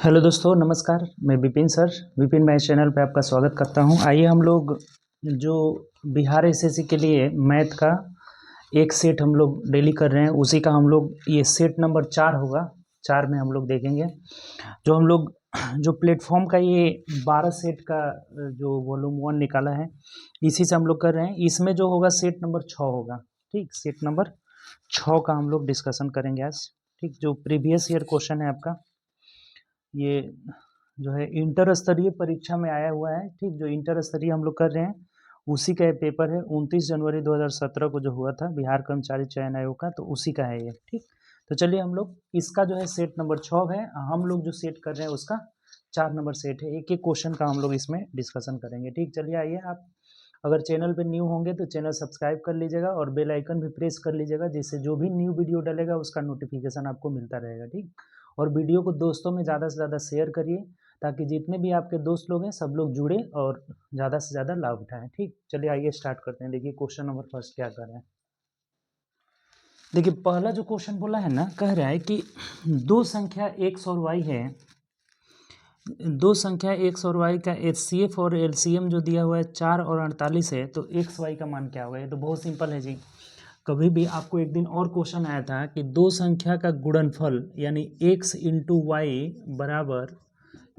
Hello दोस्तों, नमस्कार। मैं Vipin sir, Vipin math channel पे आपका स्वागत करता हूं। आइए हम लोग जो बिहार एसएससी के लिए मैथ का एक सेट हम लोग डेली कर रहे हैं, उसी का हम लोग ये सेट नंबर 4 होगा। 4 में हम लोग देखेंगे जो हम लोग जो प्लेटफॉर्म का ये 12 सेट का जो वॉल्यूम 1 निकाला है, इसी से हम लोग कर रहे हैं। इसमें जो होगा सेट नंबर 6 होगा। ठीक, सेट नंबर 6 का हम लोग डिस्कशन करेंगे आज। ठीक, जो प्रीवियस ईयर क्वेश्चन है आपका, ये जो है इंटर स्तरीय परीक्षा में आया हुआ है। ठीक, जो इंटर स्तरीय हम लोग कर रहे हैं उसी का ये पेपर है। 29 जनवरी 2017 को जो हुआ था बिहार कर्मचारी चयन आयोग का, तो उसी का है ये। ठीक, तो चलिए हम लोग इसका जो है सेट नंबर 6 है। हम लोग जो सेट कर रहे हैं उसका 4 नंबर सेट है। एक एक क्वेश्चन का हम लोग इसमें डिस्कशन करेंगे। ठीक, चलिए आइए। आप अगर चैनल पे न्यू होंगे तो चैनल सब्सक्राइब कर लीजिएगा और बेल आइकन भी प्रेस कर लीजिएगा, जिससे जो भी न्यू वीडियो डलेगा उसका नोटिफिकेशन आपको मिलता रहेगा। ठीक, और वीडियो को दोस्तों में ज़्यादा से ज़्यादा शेयर करिए, ताकि जितने भी आपके दोस्त लोग हैं सब लोग जुड़े और ज़्यादा से ज़्यादा लाभ उठाएं। ठीक, चलिए आइए स्टार्ट करते हैं। देखिए क्वेश्चन नंबर फर्स्ट क्या कर रहे हैं। देखिए पहला जो क्वेश्चन बोला है ना, कह रहा है कि दो संख्या x और y है। दो संख्या x और y का HCF और LCM जो दिया हुआ है 4 और 48 है, तो x y का मान क्या होगा। ये तो बहुत सिंपल है जी। कभी भी आपको एक दिन और क्वेश्चन आया था कि दो संख्या का गुणनफल यानी x इंटू वाई बराबर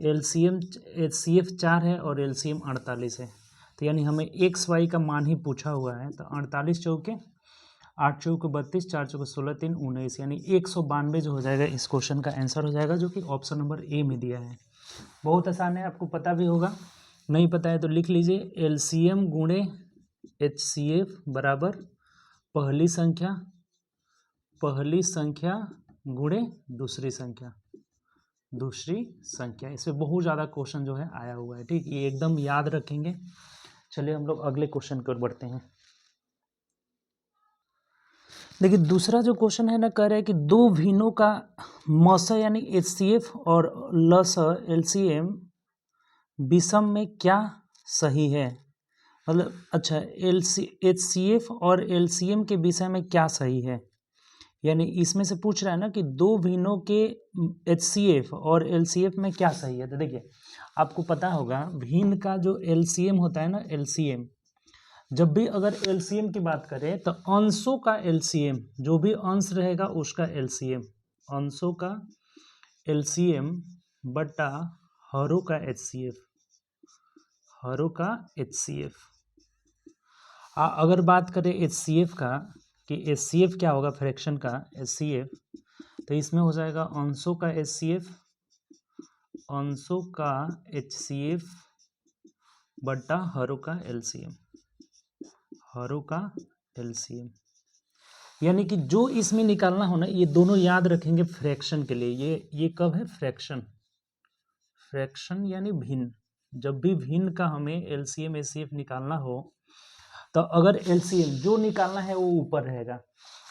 LCM HCF 4 है और LCM 48 है। तो यानी हमें x y का मान ही पूछा हुआ है। तो 48 चौके 8 चौके 32, 4 चौके 16, 3 19, यानी 192 जो हो जाएगा इस क्वेश्चन का आंसर हो जाएगा, जो कि ऑप्शन नंबर ए में दिया है। बहुत आसान है, आपको पता भी होगा। नहीं पता है तो लिख लीजिए LCM गुणे HCF बराबर पहली संख्या गुणे दूसरी संख्या। इसमें बहुत ज़्यादा क्वेश्चन जो है आया हुआ है। ठीक, ये एकदम याद रखेंगे। चलिए हम लोग अगले क्वेश्चन की ओर बढ़ते हैं। देखिए दूसरा जो क्वेश्चन है ना, कह रहा है कि दो भिन्नों का मस यानी HCF और लस LCM विषम में क्या सही है। मतलब अच्छा, HCF और LCM के विषय में क्या सही है, यानी इसमें से पूछ रहा है ना कि दो भिन्नों के HCF और LCF में क्या सही है। तो देखिए आपको पता होगा भिन्न का जो LCM होता है ना, LCM जब भी अगर LCM की बात करें तो अंशों का LCM, जो भी अंश रहेगा उसका LCM, अंशों का LCM बटा हरों का HCF, हरों का HCF। अगर बात करें HCF का कि HCF क्या होगा, फ्रैक्शन का HCF, तो इसमें हो जाएगा अंशों का HCF, अंशों का HCF बटा हरों का LCM, हरों का LCM। यानी कि जो इसमें निकालना हो ना, ये दोनों याद रखेंगे फ्रैक्शन के लिए। ये कब है, फ्रैक्शन यानी भिन्न। जब भी भिन्न का हमें LCM HCF निकालना हो, तो अगर LCM जो निकालना है वो ऊपर रहेगा,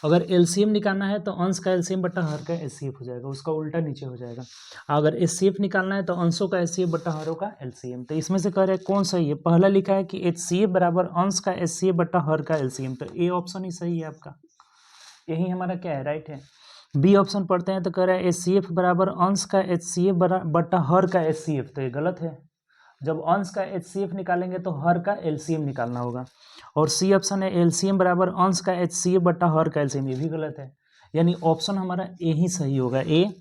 अगर LCM निकालना है तो अंश का LCM बटा हर का HCF हो जाएगा, उसका उल्टा नीचे हो जाएगा। अगर HCF निकालना है तो अंशों का HCF बटा हरों का LCM। तो इसमें से कह रहे हैं कौन सही है। पहला लिखा है कि HCF बराबर अंश का HCF बटा हर का LCM, तो ए ऑप्शन ही सही है आपका, यही हमारा क्या है, राइट है। बी ऑप्शन पढ़ते हैं तो कह रहा है HCF बराबर अंश का HCF बटा हर का HCF, तो ये गलत है। जब अंश का HCF निकालेंगे तो हर का LCM निकालना होगा। और सी ऑप्शन है LCM बराबर अंश का HCF बटा हर का LCM, ये भी गलत है। यानी ऑप्शन हमारा ए ही सही होगा, ए।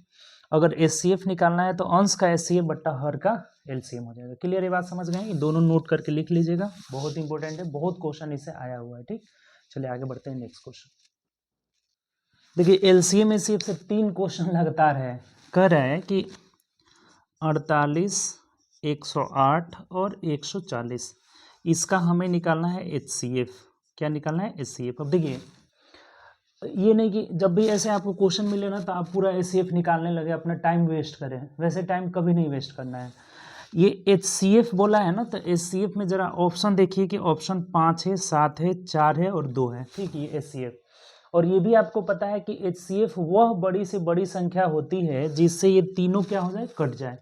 अगर HCF निकालना है तो अंश का HCF बटा हर का LCM हो जाएगा। क्लियर, ये बात समझ गए। ये दोनों नोट करके लिख लीजिएगा, बहुत इंपॉर्टेंट है, बहुत क्वेश्चन इससे आया हुआ है। ठीक, चलिए आगे बढ़ते हैं नेक्स्ट क्वेश्चन। देखिए LCM HCF से 3 क्वेश्चन लगातार है। कह रहा है कि 48, 108 और 140, इसका हमें निकालना है HCF। क्या निकालना है, HCF। अब देखिए ये नहीं कि जब भी ऐसे आपको क्वेश्चन मिले ना तो आप पूरा HCF निकालने लगे, अपना टाइम वेस्ट करें। वैसे टाइम कभी नहीं वेस्ट करना है। ये HCF बोला है ना, तो HCF में जरा ऑप्शन देखिए कि ऑप्शन 5 है, 7 है, 4 है और 2 है। ठीक, ये HCF। और ये भी आपको पता है कि HCF वह बड़ी से बड़ी संख्या होती है जिससे ये तीनों क्या हो जाए, कट जाए।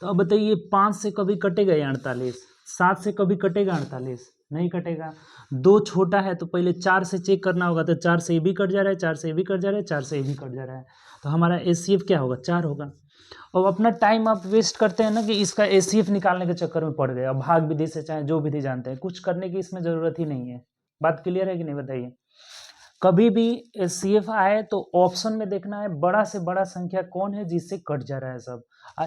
तो अब बताइए 5 से कभी कटेगा ये 48, 7 से कभी कटेगा 48, नहीं कटेगा। 2 छोटा है तो पहले 4 से चेक करना होगा, तो 4 से ये भी कट जा रहा है, 4 से ये भी कट जा रहा है, 4 से ये भी कट जा रहा है, तो हमारा HCF क्या होगा, 4 होगा। और अपना टाइम आप वेस्ट करते हैं ना कि इसका एसीएफ निकालने के चक्कर में पड़ गए, अब भाग विधि से चाहे जो विधि जानते हैं, कुछ करने की इसमें ज़रूरत ही नहीं है। बात क्लियर है कि नहीं बताइए। कभी भी एसीएफ आए तो ऑप्शन में देखना है बड़ा से बड़ा संख्या कौन है जिससे कट जा रहा है सब।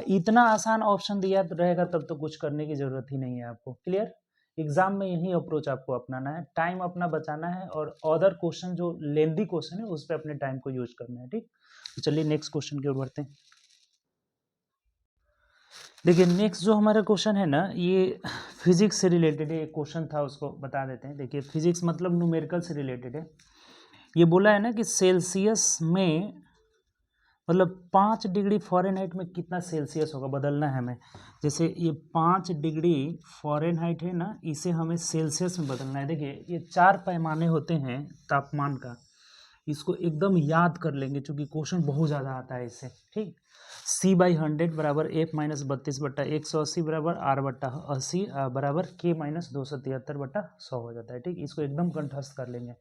इतना आसान ऑप्शन दिया रहेगा तब तो कुछ करने की ज़रूरत ही नहीं है आपको। क्लियर। एग्जाम में यही अप्रोच आपको अपनाना है, टाइम अपना बचाना है और अदर क्वेश्चन जो लेंदी क्वेश्चन है उस पर अपने टाइम को यूज करना है। ठीक, तो चलिए नेक्स्ट क्वेश्चन की ओर बढ़ते हैं। देखिए नेक्स्ट जो हमारा क्वेश्चन है ना, ये फिजिक्स से रिलेटेड है। एक क्वेश्चन था उसको बता देते हैं। देखिए फिजिक्स मतलब न्यूमेरिकल से रिलेटेड है। ये बोला है ना कि सेल्सियस में मतलब 5 डिग्री फ़ारेनहाइट में कितना सेल्सियस होगा, बदलना है हमें। जैसे ये 5 डिग्री फ़ारेनहाइट है ना, इसे हमें सेल्सियस में बदलना है। देखिए ये 4 पैमाने होते हैं तापमान का, इसको एकदम याद कर लेंगे क्योंकि क्वेश्चन बहुत ज़्यादा आता है इससे। ठीक, C/100 बराबर F-32/180 बराबर R/80 बराबर K-273/100 हो जाता है। ठीक, इसको एकदम कंठस्थ कर लेंगे।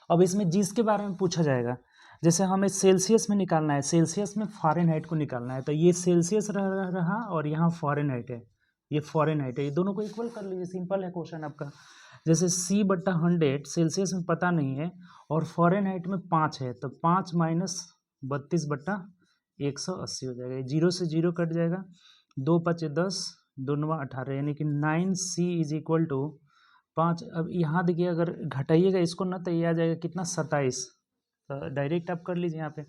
अब इसमें जिसके बारे में पूछा जाएगा, जैसे हमें सेल्सियस में निकालना है, सेल्सियस में फ़ारेनहाइट को निकालना है, तो ये सेल्सियस रहा और यहाँ फ़ारेनहाइट है, ये फ़ारेनहाइट है, ये दोनों को इक्वल कर लीजिए। सिंपल है क्वेश्चन आपका। जैसे C/100 सेल्सियस में पता नहीं है और फ़ारेनहाइट में 5 है, तो 5 - 32/180 हो जाएगा। 0 से 0 कट जाएगा, 2 × 5 = 10, 2 × 9 = 18, यानी कि 9C = 5। अब यहाँ देखिए अगर घटाइएगा इसको ना तो ये आ जाएगा कितना, 27। तो डायरेक्ट आप कर लीजिए, यहाँ पे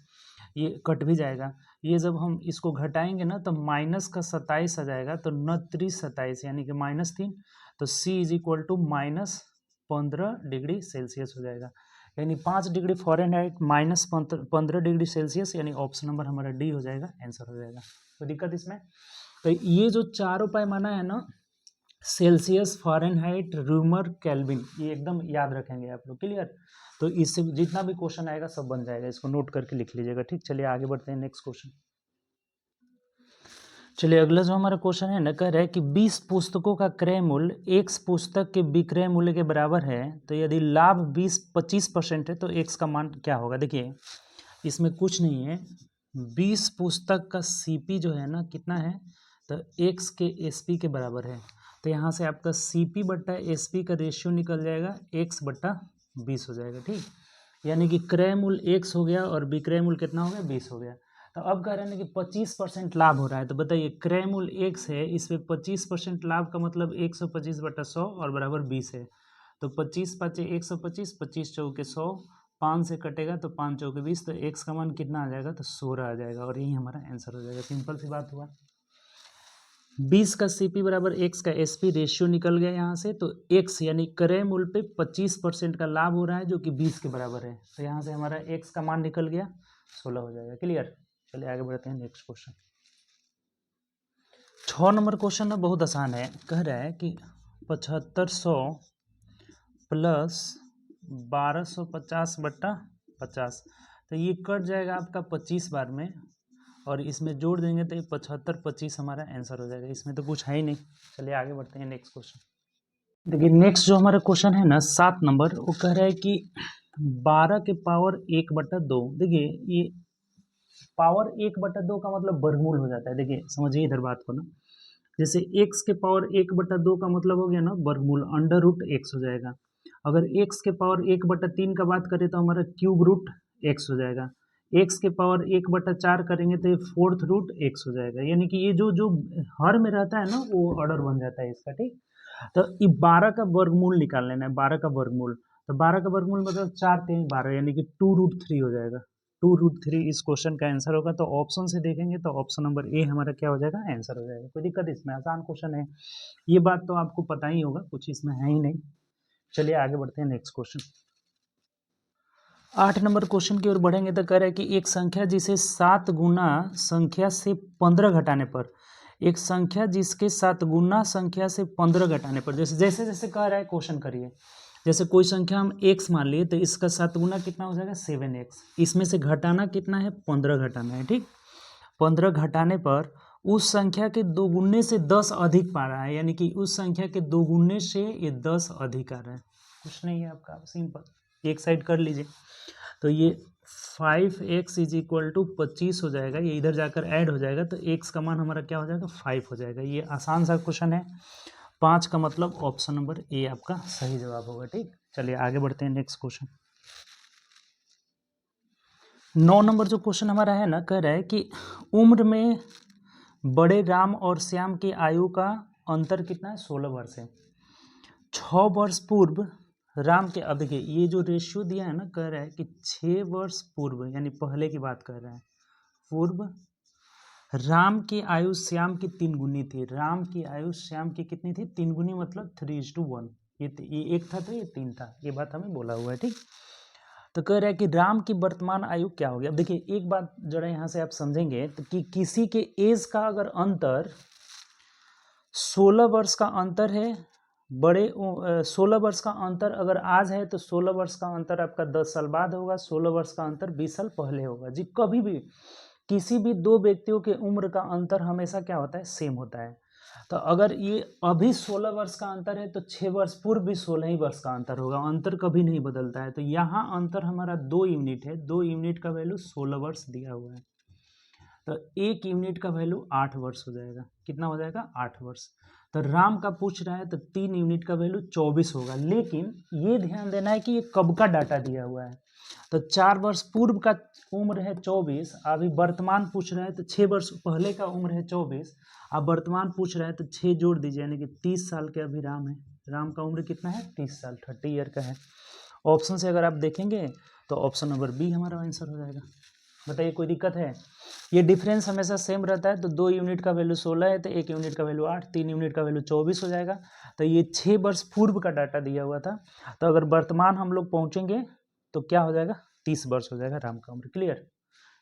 ये कट भी जाएगा। ये जब हम इसको घटाएंगे ना तो माइनस का 27 आ जाएगा, तो 9 × 27 यानी कि -3, तो C = -15 डिग्री सेल्सियस हो जाएगा। यानी 5 डिग्री फ़ारेनहाइट -15 डिग्री सेल्सियस, यानी ऑप्शन नंबर हमारा डी हो जाएगा, आंसर हो जाएगा। तो दिक्कत इसमें, तो ये जो चारों पैमाना है ना, सेल्सियस, फ़ारेनहाइट, रूमर, केल्विन, ये एकदम याद रखेंगे आप लोग। क्लियर। तो इससे जितना भी क्वेश्चन आएगा सब बन जाएगा, इसको नोट करके लिख लीजिएगा। ठीक, चलिए आगे बढ़ते हैं नेक्स्ट क्वेश्चन। चलिए अगला जो हमारा क्वेश्चन है ना, कह रहा है कि 20 पुस्तकों का क्रय मूल्य X पुस्तक के विक्रय मूल्य के बराबर है, तो यदि लाभ 25% है तो X का मान क्या होगा। देखिए इसमें कुछ नहीं है, 20 पुस्तक का CP जो है ना कितना है, तो X के SP के बराबर है। तो यहाँ से आपका CP/SP का रेशियो निकल जाएगा, X/20 हो जाएगा। ठीक, यानी कि क्रय मूल्य X हो गया और विक्रय मूल्य कितना हो गया, 20 हो गया। तो अब कह रहे हैं कि 25% लाभ हो रहा है, तो बताइए क्रय मूल्य X है, इसमें 25% लाभ का मतलब 125/100 और बराबर 20 है। तो 25 × 5 = 125, 25 × 4 = 100, 5 से कटेगा तो 5 × 4 = 20, तो X का मान कितना आ जाएगा, तो 16 आ जाएगा और यही हमारा आंसर हो जाएगा। सिंपल सी बात हुआ। 20 का CP बराबर X का SP रेशियो निकल गया यहाँ से, तो X यानी क्रय मूल्य पे 25% का लाभ हो रहा है जो कि 20 के बराबर है, तो यहाँ से हमारा X का मान निकल गया, 16 हो जाएगा। क्लियर। चलिए आगे बढ़ते हैं नेक्स्ट क्वेश्चन। 6 नंबर क्वेश्चन ना बहुत आसान है। कह रहा है कि 7500 प्लस 1250/50, तो ये कट जाएगा आपका 25 बार में और इसमें जोड़ देंगे तो ये 75 25 हमारा आंसर हो जाएगा। इसमें तो कुछ है ही नहीं। चलिए आगे बढ़ते हैं नेक्स्ट क्वेश्चन। देखिए नेक्स्ट जो हमारा क्वेश्चन है ना 7 नंबर, वो कह रहा है कि 12 के पावर 1/2। देखिए ये पावर 1/2 का मतलब वर्गमूल हो जाता है। देखिए समझिए इधर बात को ना, जैसे x के पावर 1/2 का मतलब हो गया ना वर्गमूल, √x हो जाएगा। अगर x के पावर 1/3 का बात करें तो हमारा √x हो जाएगा। x के पावर 1/4 करेंगे तो ये 4th√x हो जाएगा। यानी कि ये जो जो हर में रहता है ना वो ऑर्डर बन जाता है इसका। ठीक, तो ये 12 का वर्गमूल निकाल लेना है, 12 का वर्गमूल। तो 12 का वर्गमूल मतलब 4 × 3 = 12, यानी कि 2√3 हो जाएगा। 2√3 इस क्वेश्चन का आंसर होगा। तो ऑप्शन से देखेंगे तो ऑप्शन नंबर ए हमारा क्या हो जाएगा, आंसर हो जाएगा। कोई दिक्कत इसमें, आसान क्वेश्चन है, ये बात तो आपको पता ही होगा, कुछ इसमें है ही नहीं। चलिए आगे बढ़ते हैं नेक्स्ट क्वेश्चन। 8 नंबर क्वेश्चन की ओर बढ़ेंगे तो कह रहा है कि एक संख्या जिसे 7 गुना संख्या से 15 घटाने पर, एक संख्या जिसके 7 गुना संख्या से 15 घटाने पर, जैसे जैसे जैसे कह रहा है क्वेश्चन करिए। जैसे कोई संख्या हम x मान लिए तो इसका 7 गुना कितना हो जाएगा, 7x। इसमें से घटाना कितना है, 15 घटाना है। ठीक, 15 घटाने पर उस संख्या के दोगुने से 10 अधिक पा रहा है, यानी कि उस संख्या के दोगुने से ये 10 अधिक आ रहा है। कुछ नहीं है आपका, सिंपल एक साइड कर लीजिए। तो ये 5x इज इक्वल टू 25 हो जाएगा, ये इधर जाकर ऐड हो जाएगा तो x का मान हमारा क्या हो जाएगा 5 हो जाएगा। ये आसान सा क्वेश्चन है। 5 का मतलब ऑप्शन नंबर ए आपका सही जवाब होगा। ठीक, चलिए आगे बढ़ते हैं नेक्स्ट क्वेश्चन। 9 नंबर जो क्वेश्चन हमारा है ना, कह रहा है कि उम्र में बड़े राम और श्याम की आयु का अंतर कितना है, 16 वर्ष है। 6 वर्ष पूर्व राम के, अब देखिए ये जो रेशियो दिया है ना, कह रहा है कि 6 वर्ष पूर्व यानी पहले की बात कर रहा है, पूर्व राम की आयु श्याम की 3 गुनी थी। राम की आयु श्याम की कितनी थी, 3 गुनी, मतलब 3:1। ये एक था तो ये 3 था, ये बात हमें बोला हुआ है। ठीक, तो कह रहा है कि राम की वर्तमान आयु क्या होगी। अब देखिए एक बात जरा यहाँ से आप समझेंगे तो कि किसी के एज का अगर अंतर 16 वर्ष का अंतर है, बड़े 16 वर्ष का अंतर अगर आज है तो 16 वर्ष का अंतर आपका 10 साल बाद होगा, 16 वर्ष का अंतर 20 साल पहले होगा जी। कभी भी किसी भी दो व्यक्तियों के उम्र का अंतर हमेशा क्या होता है, सेम होता है। तो अगर ये अभी 16 वर्ष का अंतर है तो 6 वर्ष पूर्व भी 16 ही वर्ष का अंतर होगा, अंतर कभी नहीं बदलता है। तो यहाँ अंतर हमारा 2 यूनिट है, 2 यूनिट का वैल्यू 16 वर्ष दिया हुआ है, तो 1 यूनिट का वैल्यू 8 वर्ष हो जाएगा। कितना हो जाएगा, 8 वर्ष। तो राम का पूछ रहा है तो 3 यूनिट का वैल्यू 24 होगा, लेकिन ये ध्यान देना है कि ये कब का डाटा दिया हुआ है। तो 4 वर्ष पूर्व का उम्र है 24, अभी वर्तमान पूछ रहा है तो 6 वर्ष पहले का उम्र है 24, अब वर्तमान पूछ रहा है तो 6 जोड़ दीजिए, यानी कि 30 साल के अभी राम है। राम का उम्र कितना है, 30 साल, 30 ईयर का है। ऑप्शन से अगर आप देखेंगे तो ऑप्शन नंबर बी हमारा आंसर हो जाएगा। बताइए कोई दिक्कत है, ये डिफरेंस हमेशा सेम रहता है। तो 2 यूनिट का वैल्यू 16 है तो 1 यूनिट का वैल्यू 8, 3 यूनिट का वैल्यू 24 हो जाएगा। तो ये 6 वर्ष पूर्व का डाटा दिया हुआ था, तो अगर वर्तमान हम लोग पहुंचेंगे तो क्या हो जाएगा, 30 वर्ष हो जाएगा राम का उम्र। क्लियर,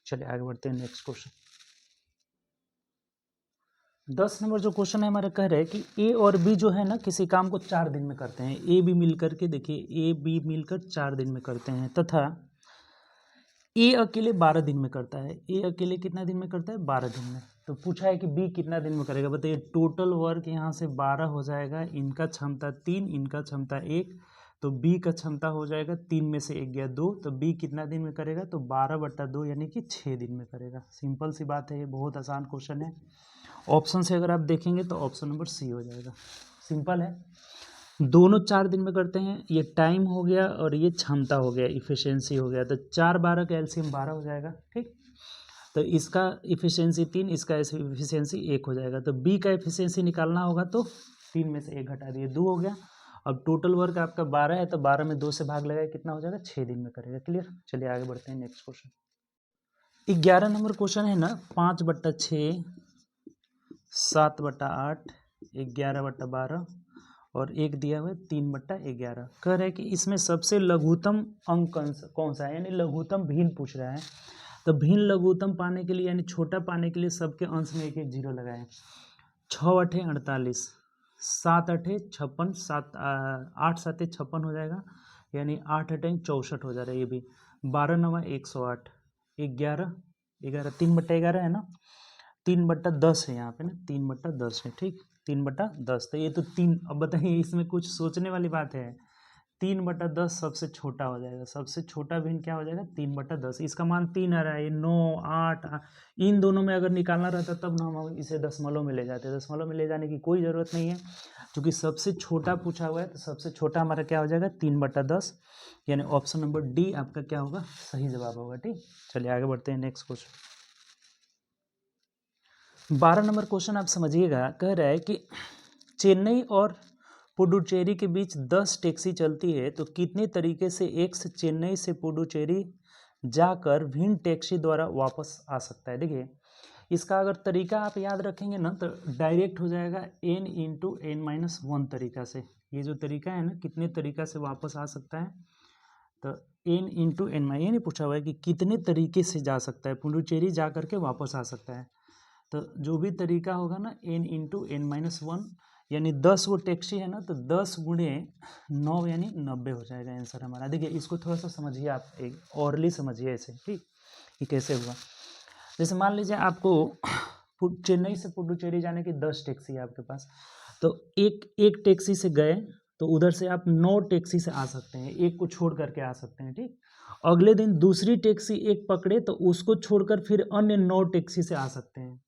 चलिए आगे बढ़ते हैं नेक्स्ट क्वेश्चन। 10 नंबर जो क्वेश्चन है हमारा, कह रहे हैं कि ए और बी जो है ना किसी काम को 4 दिन में करते हैं। ए बी मिलकर के, देखिए ए बी मिलकर 4 दिन में करते हैं, तथा ए अकेले 12 दिन में करता है। ए अकेले कितना दिन में करता है, 12 दिन में। तो पूछा है कि बी कितना दिन में करेगा। बताइए टोटल वर्क यहाँ से 12 हो जाएगा, इनका क्षमता 3, इनका क्षमता 1, तो बी का क्षमता हो जाएगा 3 में से 1 गया 2, तो बी कितना दिन में करेगा, तो 12/2 यानी कि 6 दिन में करेगा। सिंपल सी बात है, ये बहुत आसान क्वेश्चन है। ऑप्शन से अगर आप देखेंगे तो ऑप्शन नंबर सी हो जाएगा, सिंपल है। दोनों 4 दिन में करते हैं, ये टाइम हो गया और ये क्षमता हो गया, इफिशियंसी हो गया। तो 4/12 का एलसीएम 12 हो जाएगा। ठीक, तो इसका इफिशियंसी 3, इसका इफिशियंसी 1 हो जाएगा। तो बी का इफिशियंसी निकालना होगा तो 3 में से 1 घटा दिए, 2 हो गया। अब टोटल वर्क आपका 12 है तो 12 में 2 से भाग लगाए, कितना हो जाएगा, 6 दिन में करेगा। क्लियर, चलिए आगे बढ़ते हैं नेक्स्ट क्वेश्चन। 11 नंबर क्वेश्चन है ना, 5/6, 7/8, 11/12 और एक दिया हुआ है 3/11। कह रहा है कि इसमें सबसे लघुत्तम अंक कौन सा है, यानी लघुत्तम भिन्न पूछ रहा है। तो भिन्न लघुत्तम पाने के लिए, यानी छोटा पाने के लिए सबके अंश में 1-1 जीरो लगाएं। 6×8 = 48, 7×8 = 56, 8×7 = 56 हो जाएगा, यानी 8×8 = 64 हो जा रहा है। ये भी 12×9 = 108, 11 3/11 है ना, 3/10 है यहाँ पे ना, 3/10 है। ठीक, 3/10, तो ये तो 3। अब बताइए इसमें कुछ सोचने वाली बात है, 3/10 सबसे छोटा हो जाएगा, सबसे छोटा भिन्न क्या हो जाएगा, 3/10। इसका मान 3 आ रहा है, 9, 8, इन दोनों में अगर निकालना रहता तब ना हम इसे दशमलव में ले जाते। दशमलव में ले जाने की कोई ज़रूरत नहीं है, क्योंकि सबसे छोटा पूछा हुआ है तो सबसे छोटा हमारा क्या हो जाएगा, 3/10, यानी ऑप्शन नंबर डी आपका क्या होगा, सही जवाब होगा। ठीक, चलिए आगे बढ़ते हैं नेक्स्ट क्वेश्चन। 12 नंबर क्वेश्चन आप समझिएगा, कह रहा है कि चेन्नई और पुडुचेरी के बीच 10 टैक्सी चलती है, तो कितने तरीके से एक्स चेन्नई से पुडुचेरी जाकर भिन्न टैक्सी द्वारा वापस आ सकता है। देखिए इसका अगर तरीका आप याद रखेंगे ना तो डायरेक्ट हो जाएगा n × n-1 तरीका से। ये जो तरीका है ना, कितने तरीका से वापस आ सकता है, तो n × n, ये नहीं पूछा हुआ है कि कितने तरीके से जा सकता है, पुडुचेरी जा करके वापस आ सकता है। तो जो भी तरीका होगा ना, n × n-1, यानी 10 वो टैक्सी है ना, तो 10 × 9 यानी 90 हो जाएगा आंसर हमारा। देखिए इसको थोड़ा सा समझिए, आप एक औरली समझिए ऐसे। ठीक, ये कैसे हुआ, जैसे मान लीजिए आपको चेन्नई से पुडुचेरी जाने की 10 टैक्सी है आपके पास, तो एक टैक्सी से गए तो उधर से आप 9 टैक्सी से आ सकते हैं, एक को छोड़ करके आ सकते हैं। ठीक, अगले दिन दूसरी टैक्सी एक पकड़े तो उसको छोड़कर फिर अन्य 9 टैक्सी से आ सकते हैं।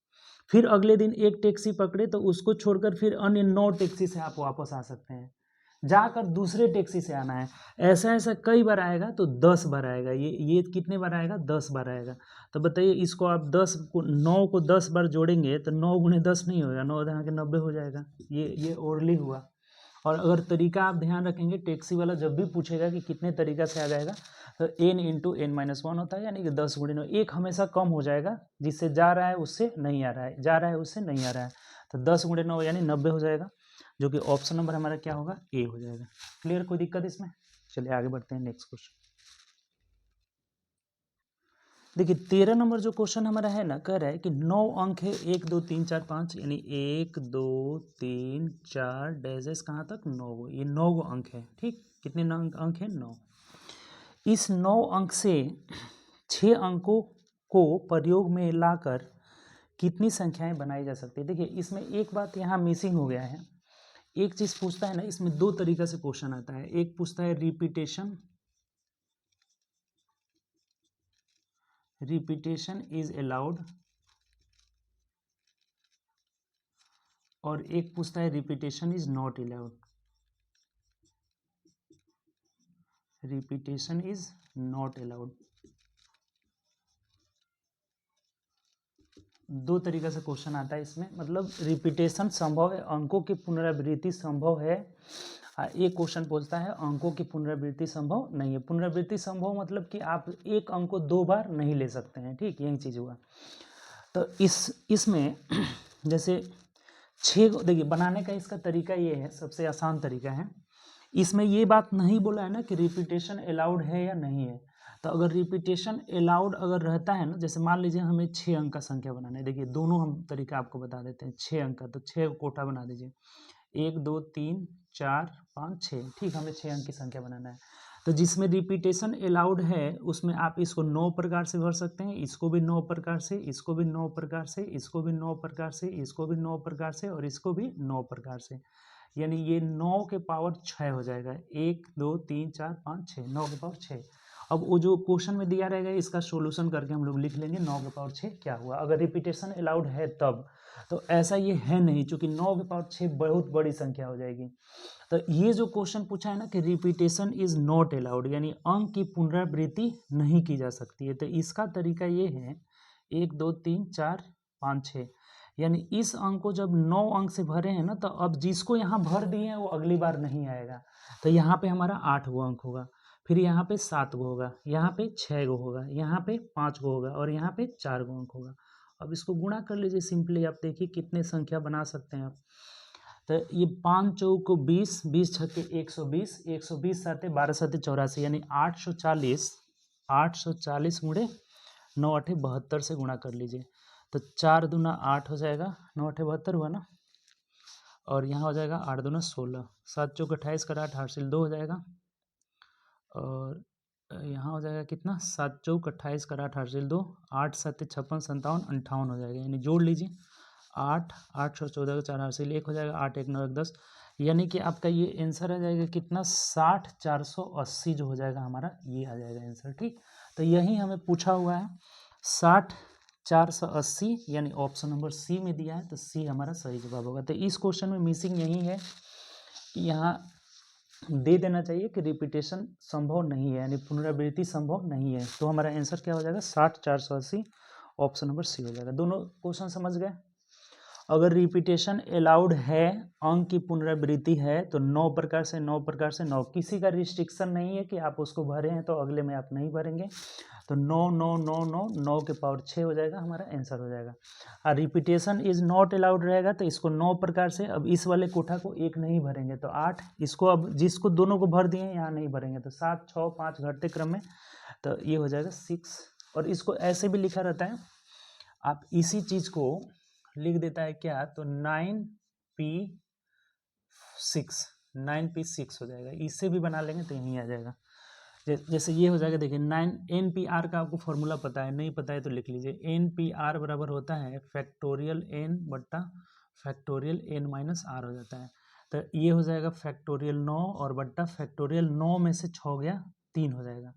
फिर अगले दिन एक टैक्सी पकड़े तो उसको छोड़कर फिर अन्य 9 टैक्सी से आप वापस आ सकते हैं। जाकर दूसरे टैक्सी से आना है। ऐसा ऐसा कई बार आएगा तो 10 बार आएगा। ये कितने बार आएगा? 10 बार आएगा। तो बताइए इसको आप 10 को 9 को 10 बार जोड़ेंगे तो 9 गुणे 10 नहीं होगा, 9 यहाँ के 90 हो जाएगा। ये ओरली हुआ। और अगर तरीका आप ध्यान रखेंगे, टैक्सी वाला जब भी पूछेगा कि कितने तरीका से आ जाएगा तो n इंटू एन माइनस 1 होता है, यानी कि 10 गुणे 9। एक हमेशा कम हो जाएगा, जिससे जा रहा है उससे नहीं आ रहा है, जा रहा है उससे नहीं आ रहा है। तो 10 गुणे 9 यानी 90 हो जाएगा, जो कि ऑप्शन नंबर हमारा क्या होगा? ए हो जाएगा। क्लियर? कोई दिक्कत इसमें? चलिए आगे बढ़ते हैं नेक्स्ट क्वेश्चन। देखिए 13 नंबर जो क्वेश्चन हमारा है ना, कह रहा है कि 9 अंक है, 1 2 3 4 5, यानी 1 2 3 4 डैजेस कहाँ तक? 9 गो। ये 9 गो अंक है। ठीक, कितने अंक है? 9। इस 9 अंक से 6 अंकों को प्रयोग में लाकर कितनी संख्याएं बनाई जा सकती है? देखिए इसमें एक बात यहाँ मिसिंग हो गया है। एक चीज पूछता है ना, इसमें दो तरीका से क्वेश्चन आता है। एक पूछता है रिपीटेशन इज अलाउड, और एक पूछता है repetition is not allowed. Repetition is not allowed. दो तरीका से क्वेश्चन आता है इसमें, मतलब रिपीटेशन संभव है, अंकों की पुनरावृत्ति संभव है। एक क्वेश्चन पूछता है अंकों की पुनरावृत्ति संभव नहीं है। पुनरावृत्ति संभव मतलब कि आप एक अंक को 2 बार नहीं ले सकते हैं। ठीक, यही चीज़ हुआ। तो इसमें जैसे 6, देखिए बनाने का इसका तरीका ये है, सबसे आसान तरीका है। इसमें ये बात नहीं बोला है ना कि रिपीटेशन अलाउड है या नहीं है। तो अगर रिपीटेशन अलाउड अगर रहता है ना, जैसे मान लीजिए हमें 6 अंक का संख्या बनाना है। देखिए दोनों हम तरीका आपको बता देते हैं। 6 अंक का, तो 6 कोठा बना दीजिए, 1 2 3 4 5 6। ठीक, हमें 6 अंक की संख्या बनाना है। तो जिसमें रिपीटेशन अलाउड है उसमें आप इसको 9 प्रकार से भर सकते हैं, इसको भी 9 प्रकार से, इसको भी 9 प्रकार से, इसको भी 9 प्रकार से, इसको भी 9 प्रकार से, और इसको भी 9 प्रकार से। यानी ये 9 के पावर 6 हो जाएगा। 1 2 3 4 5 6, 9 के पावर 6। अब वो जो क्वेश्चन में दिया रहेगा इसका सॉल्यूशन करके हम लोग लिख लेंगे 9 के पावर 6 क्या हुआ, अगर रिपीटेशन अलाउड है तब। तो ऐसा ये है नहीं, चूंकि 9 के पावर 6 बहुत बड़ी संख्या हो जाएगी। तो ये जो क्वेश्चन पूछा है ना कि रिपीटेशन इज नॉट अलाउड, यानी अंक की पुनरावृत्ति नहीं की जा सकती है। तो इसका तरीका ये है 1 2 3 4 5 6, यानी इस अंक को जब 9 अंक से भरे हैं ना, तो अब जिसको यहाँ भर दिए हैं वो अगली बार नहीं आएगा। तो यहाँ पे हमारा 8 गो अंक होगा, फिर यहाँ पे 7 गो होगा, यहाँ पे 6 गो होगा, यहाँ पे 5 गो होगा, और यहाँ पे 4 गो अंक होगा। अब इसको गुणा कर लीजिए सिंपली, आप देखिए कितने संख्या बना सकते हैं आप। तो ये 5 चौको 20, 20 छक्के 120, 120 साते 12 साते 84, यानी 840। 840 गुणे 9 8 72 से गुणा कर लीजिए। तो 4 दूना 8 हो जाएगा, 9 8 72 हुआ ना, और यहाँ हो जाएगा 8 दूना 16, 7 चौक 28 कर 8 हासिल 2 हो जाएगा, और यहाँ हो जाएगा कितना, 7 चौक 28 कर 8 हासिल 2, 8 7 56 57 58 हो जाएगा, यानी जोड़ लीजिए 8 814 का 4 हासिल 1 हो जाएगा, 8 1 9 1 10, यानी कि आपका ये आंसर आ जाएगा कितना, 60 480 जो हो जाएगा हमारा, ये आ जाएगा आंसर। ठीक, तो यही हमें पूछा हुआ है 60 480, यानी ऑप्शन नंबर सी में दिया है, तो सी हमारा सही जवाब होगा। तो इस क्वेश्चन में मिसिंग यही है कि यहाँ दे देना चाहिए कि रिपीटेशन संभव नहीं है, यानी पुनरावृत्ति संभव नहीं है। तो हमारा आंसर क्या हो जाएगा, 60 480, ऑप्शन नंबर सी हो जाएगा। दोनों क्वेश्चन समझ गए। अगर रिपीटेशन अलाउड है, अंक की पुनरावृत्ति है, तो 9 प्रकार से 9 प्रकार से 9, किसी का रिस्ट्रिक्शन नहीं है कि आप उसको भरे हैं तो अगले में आप नहीं भरेंगे। तो 9 9 9 9 9 के पावर 6 हो जाएगा, हमारा आंसर हो जाएगा। और रिपीटेशन इज नॉट अलाउड रहेगा तो इसको 9 प्रकार से, अब इस वाले कोठा को एक नहीं भरेंगे तो 8, इसको अब जिसको दोनों को भर दिए हैं यहाँ नहीं भरेंगे, तो 7 6 5 घटते क्रम में, तो ये हो जाएगा 6। और इसको ऐसे भी लिखा रहता है, आप इसी चीज़ को लिख देता है क्या, तो 9p6, 9p6 हो जाएगा। इससे भी बना लेंगे तो यहीं आ जाएगा। जैसे ये हो जाएगा, देखिए 9 NPR का आपको फॉर्मूला पता है, नहीं पता है तो लिख लीजिए। NPR बराबर होता है फैक्टोरियल n बट्टा फैक्टोरियल n माइनस r हो जाता है। तो ये हो जाएगा फैक्टोरियल 9 और बट्टा फैक्टोरियल 9 में से 6 गया 3 हो जाएगा।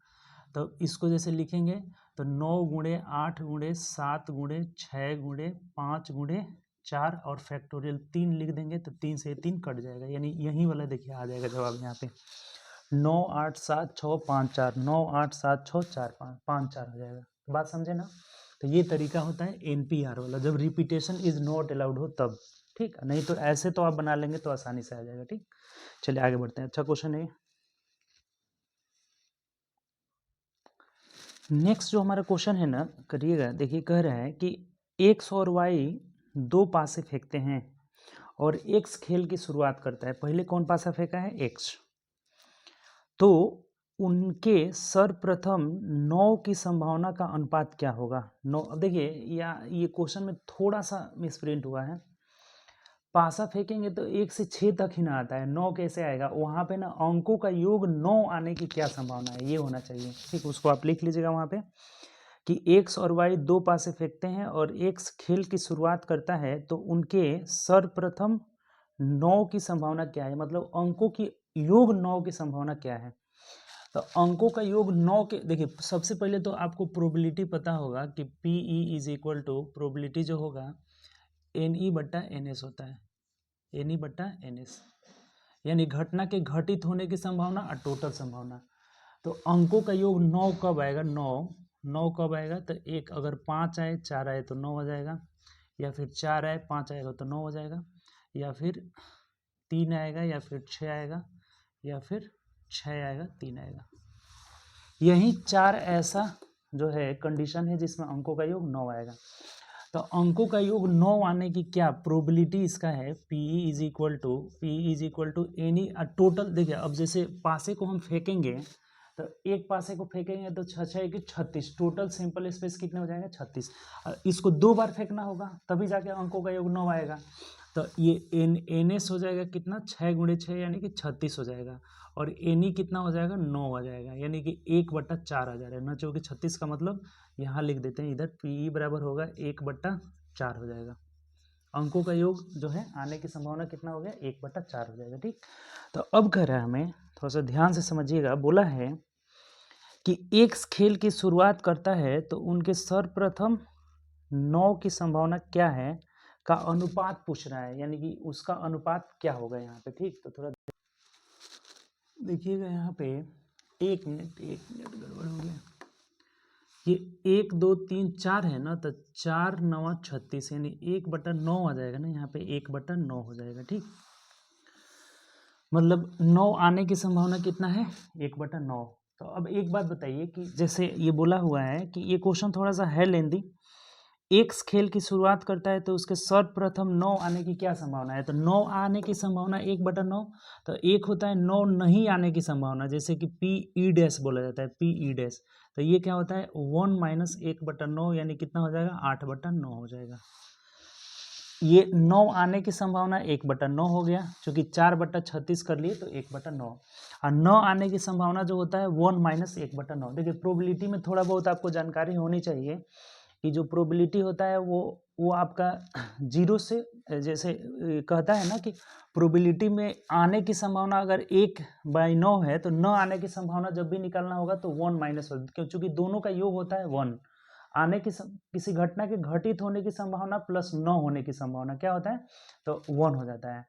तो इसको जैसे लिखेंगे तो 9 गुणे 8 गुणे 7 गुणे 6 गुणे 5 गुणे 4 और फैक्टोरियल 3 लिख देंगे तो 3 से 3 कट जाएगा, यानी यही वाला देखिए आ जाएगा जवाब यहाँ पे 9 8 7 6 5 4 9 8 7 6 4 5 5 4 हो जाएगा। बात समझे ना? तो ये तरीका होता है एनपीआर वाला, जब रिपीटेशन इज नॉट अलाउड हो तब। ठीक, नहीं तो ऐसे तो आप बना लेंगे तो आसानी से आ जाएगा। ठीक, चलिए आगे बढ़ते हैं। अच्छा क्वेश्चन है नेक्स्ट जो हमारा क्वेश्चन है ना, करिएगा। देखिए कह रहा है कि एक्स और वाई दो पासे फेंकते हैं और एक्स खेल की शुरुआत करता है। पहले कौन पासा फेंका है? एक्स। तो उनके सर्वप्रथम 9 की संभावना का अनुपात क्या होगा? 9, अब देखिए ये क्वेश्चन में थोड़ा सा मिसप्रिंट हुआ है। पासा फेंकेंगे तो 1 से 6 तक ही ना आता है, 9 कैसे आएगा? वहाँ पे ना अंकों का योग 9 आने की क्या संभावना है, ये होना चाहिए। ठीक, उसको आप लिख लीजिएगा वहाँ पे कि एक्स और वाई दो पासे फेंकते हैं और एक्स खेल की शुरुआत करता है, तो उनके सर्वप्रथम 9 की संभावना क्या है, मतलब अंकों की योग 9 की संभावना क्या है? तो अंकों का योग 9 के, देखिए सबसे पहले तो आपको प्रोबेबिलिटी पता होगा कि P E is equal to, probability जो होगा एन ई बट्टा एन एस होता है, एन ई बट्टा एन एस, यानी घटना के घटित होने की संभावना और टोटल संभावना। तो अंकों का योग 9 कब आएगा? 9 कब आएगा? तो एक अगर 5 आए 4 आए तो 9 हो जाएगा, या फिर 4 आए 5 आएगा तो 9 हो जाएगा, या फिर 3 आएगा, या फिर 6 आएगा, या फिर 6 आएगा 3 आएगा। यही 4 ऐसा जो है कंडीशन है जिसमें अंकों का योग 9 आएगा। तो अंकों का योग 9 आने की क्या प्रोबेबिलिटी इसका है? P is equal to any total. देखिए अब जैसे पासे को हम फेंकेंगे तो एक पासे को फेंकेंगे तो 36, टोटल सैंपल स्पेस कितने हो जाएंगे? 36। इसको 2 बार फेंकना होगा तभी जाके अंकों का योग 9 आएगा। तो ये एन एस हो जाएगा कितना? 6 गुणे 6 यानी कि 36 हो जाएगा, और एन ई कितना हो जाएगा? 9 आ जाएगा, यानी कि 1/4 आ जाएगा ना, जो कि 36 का मतलब यहाँ लिख देते हैं, इधर पी ई बराबर होगा 1/4 हो जाएगा। अंकों का योग जो है आने की संभावना कितना हो गया? 1/4 हो जाएगा। ठीक, तो अब कह रहा है हमें, थोड़ा सा ध्यान से समझिएगा, बोला है कि एक्स खेल की शुरुआत करता है तो उनके सर्वप्रथम 9 की संभावना क्या है का अनुपात पूछ रहा है, यानी कि उसका अनुपात क्या होगा यहाँ पे। ठीक, तो थोड़ा देखिएगा यहाँ पे, 1 मिनट गड़बड़ हो गया। ये 1 2 3 4 है ना, तो 4 9 36 यानी 1/9 आ जाएगा ना, यहाँ पे 1/9 हो जाएगा। ठीक, मतलब 9 आने की संभावना कितना है? 1/9। तो अब एक बात बताइए कि जैसे ये बोला हुआ है कि ये क्वेश्चन थोड़ा सा है लेंदी, एक्स खेल की शुरुआत करता है तो उसके सर्वप्रथम 9 आने की क्या संभावना है? तो 9 आने की संभावना 1/9। तो एक होता है 9 नहीं आने की संभावना, जैसे कि पी ई डैश बोला जाता है, पी ई डैश। तो ये क्या होता है? 1 - 1/9 यानी कितना हो जाएगा? 8/9 हो जाएगा। ये 9 आने की संभावना 1/9 हो गया, क्योंकि 4/36 कर लिए तो 1/9। और 9 आने की संभावना जो होता है 1 - 1/9। देखिए प्रोबेबिलिटी में थोड़ा बहुत आपको जानकारी होनी चाहिए कि जो प्रोबेबिलिटी होता है वो आपका 0 से, जैसे कहता है ना कि प्रोबेबिलिटी में आने की संभावना अगर 1/9 है तो 9 आने की संभावना जब भी निकालना होगा तो 1 माइनस होगी, क्योंकि दोनों का योग होता है 1। आने की किसी घटना के घटित होने की संभावना प्लस 9 होने की संभावना क्या होता है? तो 1 हो जाता है।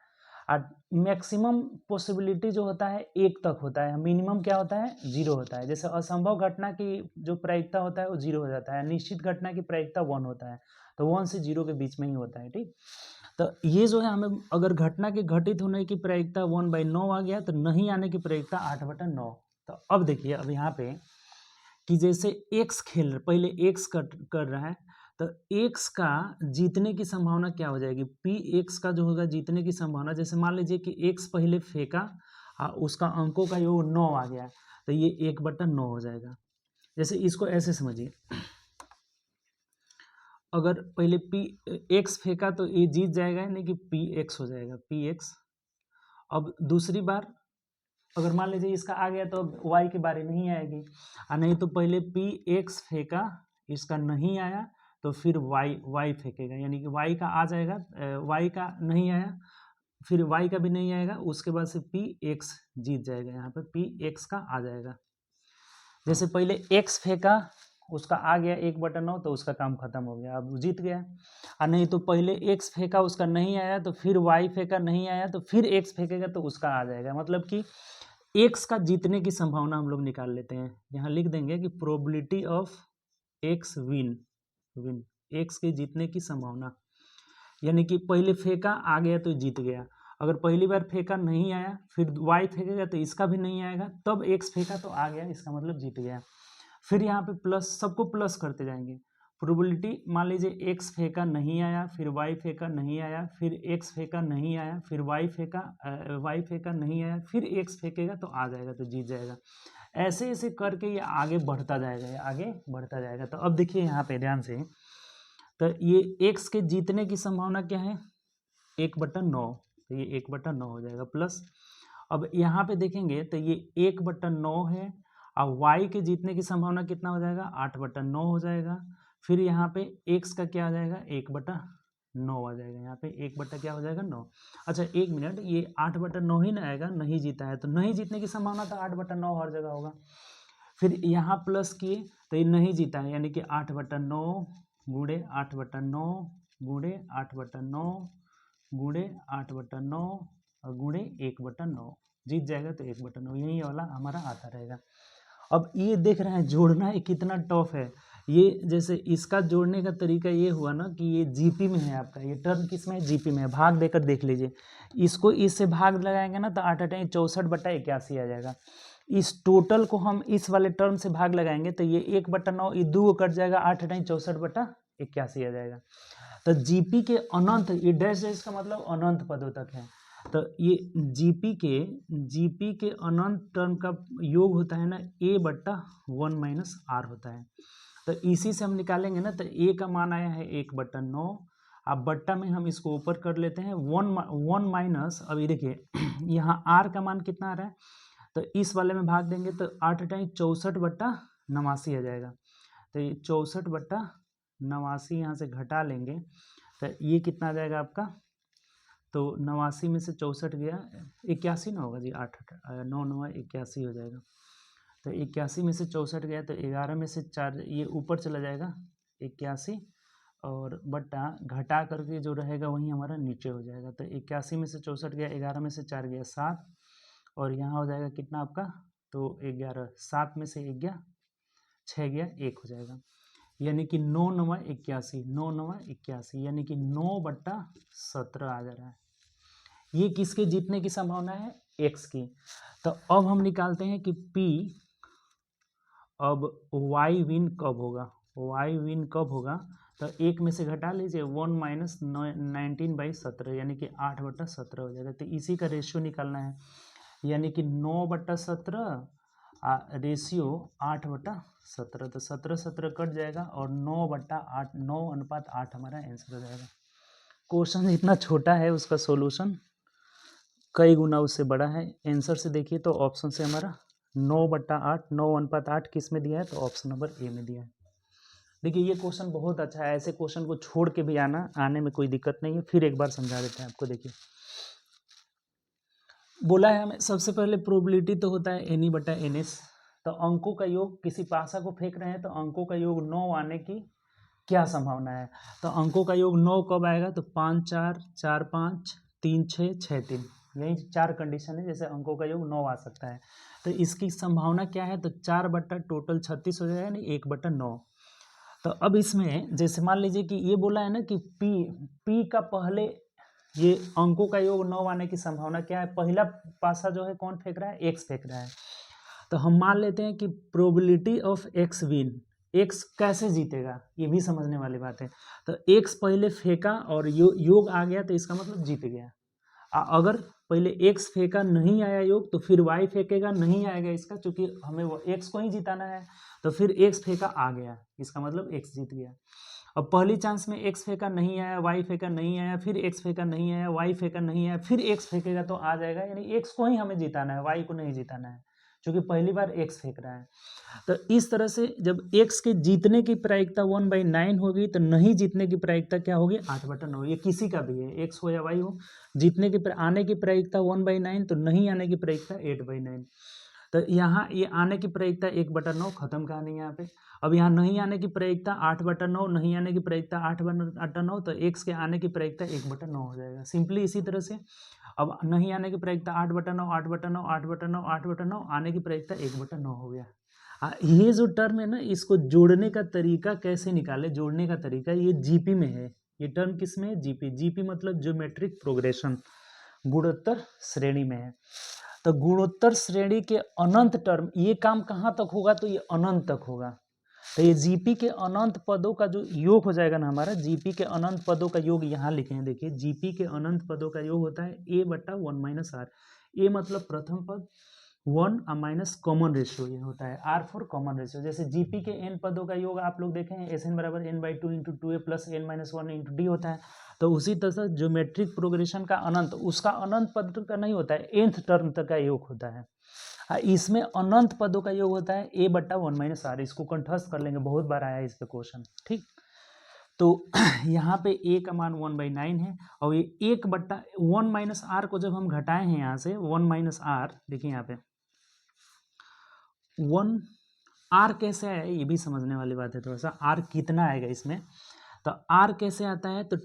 और मैक्सिमम पॉसिबिलिटी जो होता है 1 तक होता है, मिनिमम क्या होता है? 0 होता है। जैसे असंभव घटना की जो प्रायिकता होता है वो 0 हो जाता है, निश्चित घटना की प्रायिकता 1 होता है, तो 1 से 0 के बीच में ही होता है। ठीक, तो ये जो है हमें अगर घटना के घटित होने की प्रायिकता 1/9 आ गया तो नहीं आने की प्रायिकता 8/9। तो अब देखिए, अब यहाँ पे कि जैसे एक्स खेल, पहले एक्स कर रहा है, तो एक्स का जीतने की संभावना क्या हो जाएगी? पी एक्स का जो होगा जीतने की संभावना, जैसे मान लीजिए कि एक्स पहले फेंका और उसका अंकों का योग 9 आ गया, तो ये 1/9 हो जाएगा। जैसे इसको ऐसे समझिए, अगर पहले पी एक्स फेंका तो ये जीत जाएगा, यानी कि पी एक्स हो जाएगा, पी एक्स। अब दूसरी बार अगर मान लीजिए इसका आ गया तो अब वाई की बारी नहीं आएगी, और नहीं तो पहले पी एक्स फेंका, इसका नहीं आया तो फिर वाई फेंकेगा, यानी कि वाई का आ जाएगा, वाई का नहीं आया, फिर वाई का भी नहीं आएगा, उसके बाद से पी एक्स जीत जाएगा, यहाँ पे पी एक्स का आ जाएगा। जैसे पहले x फेंका, उसका आ गया 1/9, तो उसका काम खत्म हो गया, अब जीत गया। और नहीं तो पहले x फेंका, उसका नहीं आया, तो फिर y फेंका, नहीं आया, तो फिर x फेंकेगा तो उसका आ जाएगा। मतलब कि x का जीतने की संभावना हम लोग निकाल लेते हैं। यहाँ लिख देंगे कि probability of x win, x के जीतने की संभावना, यानी कि पहले फेंका आ गया तो जीत गया। अगर पहली बार फेंका नहीं आया, फिर y फेंकेगा तो इसका भी नहीं आएगा, तब x फेंका तो आ गया, इसका मतलब जीत गया। फिर यहाँ पे प्लस, सबको प्लस करते जाएंगे। प्रोबेबिलिटी, मान लीजिए x फेंका नहीं आया, फिर y फेंका नहीं आया, फिर x फेंका नहीं आया, फिर y फेंका नहीं आया, फिर x फेंकेगा तो आ जाएगा, तो जीत जाएगा। ऐसे ऐसे करके ये आगे बढ़ता जाएगा, ये आगे बढ़ता जाएगा। तो अब देखिए यहाँ पे ध्यान से, तो ये x के जीतने की संभावना क्या है, 1/9, तो ये 1/9 हो जाएगा प्लस। अब यहाँ पे देखेंगे तो ये 1/9 है, और y के जीतने की संभावना कितना हो जाएगा, 8/9 हो जाएगा। फिर यहाँ पे x का क्या आ जाएगा, 1/9 आ जाएगा। यहाँ पे 1 क्या हो जाएगा, 9। अच्छा 1 मिनट, ये 8/9 ही ना आएगा, नहीं जीता है, तो नहीं जीतने की संभावना तो 8/9 हर जगह होगा। फिर यहाँ प्लस किए तो ये नहीं जीता है, यानी कि 8/9 गुणे 8/9 गुणे 8/9 गुणे 8/9 और गुणे 1/9, जीत जाएगा तो 1/9, यही वाला हमारा आता रहेगा। अब ये देख रहे हैं जोड़ना ये कितना टफ है। ये जैसे इसका जोड़ने का तरीका ये हुआ ना कि ये जीपी में है आपका, ये टर्म किस में है, जीपी में है। भाग देकर देख लीजिए, इसको इससे भाग लगाएंगे ना तो 8 × 64/81 आ जाएगा। इस टोटल को हम इस वाले टर्म से भाग लगाएंगे तो ये 1/9, ये 2 कट जाएगा, 8 × 64/81 आ जाएगा। तो जीपी के अनंत, ये डैश डैश का मतलब अनंत पदों तक है। तो ये जीपी के अनंत टर्म का योग होता है ना, a/1 - r होता है। तो इसी से हम निकालेंगे ना, तो a का मान आया है 1/9। अब बट्टा में हम इसको ऊपर कर लेते हैं, 1 माइनस, अभी देखिए यहाँ r का मान कितना आ रहा है, तो इस वाले में भाग देंगे तो 8 × 64/89 आ जाएगा। तो ये 64/89 यहाँ से घटा लेंगे तो ये कितना आ जाएगा आपका, तो 89 में से 64 गया, 81 ना होगा जी, 8 9 9 81 हो जाएगा। तो 81 में से 64 गया तो 11 में से 4 ये ऊपर चला जाएगा 81, और बट्टा घटा करके जो रहेगा वही हमारा नीचे हो जाएगा। तो 81 में से 64 गया, 11 में से 4 गया 7, और यहाँ हो जाएगा कितना आपका, तो 11, 7 में से 1 गया 6 गया 1 हो जाएगा, यानी कि 9 × 9 = 81, 9 × 9 = 81, यानी कि 9/17 आ जा रहा है। ये किसके जीतने की संभावना है, x की। तो अब हम निकालते हैं कि p, अब y विन कब होगा, तो 1 में से घटा लीजिए, 1 - 19/17, यानी कि 8/17 हो जाएगा। तो इसी का रेशियो निकालना है, यानी कि 9/17 रेशियो 8/17, तो 17 कट जाएगा और 9/8, 9:8 हमारा आंसर हो जाएगा। क्वेश्चन इतना छोटा है, उसका सॉल्यूशन कई गुना उससे बड़ा है। आंसर से देखिए तो ऑप्शन से हमारा 9/8, 9:8 किस में दिया है, तो ऑप्शन नंबर ए में दिया है। देखिए ये क्वेश्चन बहुत अच्छा है, ऐसे क्वेश्चन को छोड़ के भी आने में कोई दिक्कत नहीं है। फिर एक बार समझा देते हैं आपको। देखिए बोला है हमें सबसे पहले प्रोबेबिलिटी तो होता है NE/NS, तो अंकों का योग, किसी पासा को फेंक रहे हैं तो अंकों का योग 9 आने की क्या संभावना है। तो अंकों का योग 9 कब आएगा, तो 5 4 4 5 3 6 6 3, यही 4 कंडीशन है जैसे अंकों का योग 9 आ सकता है। तो इसकी संभावना क्या है, तो 4 बट्टा टोटल 36 हो जाएगा, यानी 1/9। तो अब इसमें जैसे मान लीजिए कि ये बोला है ना कि P का पहले ये अंकों का योग 9 आने की संभावना क्या है, पहला पासा जो है कौन फेंक रहा है, x फेंक रहा है। तो हम मान लेते हैं कि probability of x win, x कैसे जीतेगा ये भी समझने वाली बात है। तो x पहले फेंका और योग आ गया तो इसका मतलब जीत गया। अगर पहले x फेंका नहीं आया योग तो फिर y फेंकेगा, नहीं आएगा इसका, चूंकि हमें वो x को ही जिताना है, तो फिर x फेंका आ गया, इसका मतलब x जीत गया। अब पहली चांस में x फेंका नहीं आया, y फेंका नहीं आया, फिर x फेंका नहीं आया, y फेंका नहीं आया, फिर x फेंकेगा तो आ जाएगा, यानी x को ही हमें जिताना है, y को नहीं जिताना है, क्योंकि पहली बार x फेंक रहा है। तो इस तरह से जब x के जीतने की प्रायिकता 1/9 होगी तो नहीं जीतने की प्रायिकता क्या होगी, 8/9। ये किसी का भी है, x हो या y हो, जीतने की आने की प्रायिकता 1/9, तो नहीं आने की प्रायिकता 8/9। तो यहाँ ये आने की प्रायिकता 1/9 खत्म कहानी यहाँ पे। अब यहाँ नहीं आने की प्रायिकता 8/9, नहीं आने की प्रायिकता 8/9, तो x के आने की प्रायिकता 1/9 हो जाएगा। सिंपली इसी तरह से अब नहीं आने की प्रायिकता 8/9, 8/9, 8/9, 8/9, आने की प्रायिकता 1/9 हो गया। ये जो टर्म है ना, इसको जोड़ने का तरीका कैसे निकाले, जोड़ने का तरीका ये जीपी में है। ये टर्म किस में है? जीपी। जीपी मतलब ज्योमेट्रिक प्रोग्रेशन, गुणोत्तर श्रेणी में है। तो गुणोत्तर श्रेणी के अनंत टर्म, ये काम कहाँ तक होगा? तो ये अनंत तक होगा। तो ये जीपी के अनंत पदों का जो योग हो जाएगा ना हमारा, जीपी के अनंत पदों का योग यहाँ लिखे हैं, देखिए जीपी के अनंत पदों का योग होता है a/1 - r। ए मतलब प्रथम पद, 1 माइनस कॉमन रेशियो ये होता है, r फॉर कॉमन रेशियो। जैसे जीपी के n पदों का योग आप लोग देखें Sn बराबर n/2 × 2a plus n-1 × d होता है। तो उसी तरह से ज्योमेट्रिक प्रोग्रेशन का अनंत, उसका अनंत पद का नहीं होता है, nth टर्म तक का योग होता है। इसमें अनंत पदों का योग होता है a/1 - r। इसको कंठस्थ कर लेंगे, बहुत बार आया है इस पे क्वेश्चन, ठीक। तो यहाँ पे a का मान 1/9 है, और ये 1/1 - r को जब हम घटाए हैं यहाँ से 1 - r, देखिए यहाँ पे 1 r कैसे आया ये भी समझने वाली बात है। थोड़ा सा r कितना आएगा इसमें, तो r कैसे आता है, तो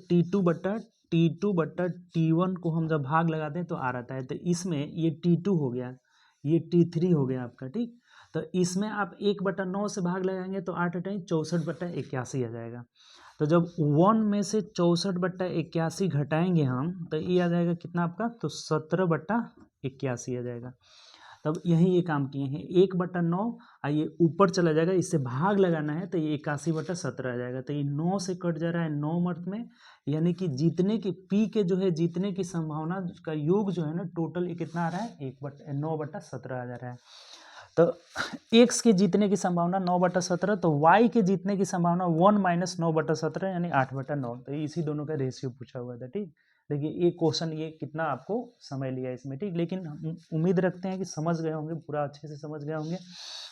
T2/T1 को हम जब भाग लगाते हैं तो r आता है। तो इसमें ये T2 हो गया, ये T3 हो गया आपका, ठीक। तो इसमें आप 1/9 से भाग लगाएंगे तो 8 × 64/81 आ जाएगा। तो जब 1 में से 64/81 घटाएंगे हम, तो ये आ जाएगा कितना आपका, तो 17/81 आ जाएगा। तब यही ये काम किए हैं, 1/9 ये ऊपर चला जाएगा, इससे भाग लगाना है तो ये 81/17 आ जाएगा। तो ये 9 से कट जा रहा है 9 मर्त में, यानी कि जीतने की पी के जो है जीतने की संभावना का योग जो है ना, टोटल ये कितना आ रहा है, 9/17 आ जा रहा है। तो x के जीतने की संभावना 9/17, तो y के जीतने की संभावना 1 - 9/17 यानी 8/9। तो इसी दोनों का रेशियो पूछा हुआ था, ठीक। देखिए ये क्वेश्चन ये कितना आपको समय लिया इसमें, ठीक। लेकिन हम उम्मीद रखते हैं कि समझ गए होंगे, पूरा अच्छे से समझ गए होंगे।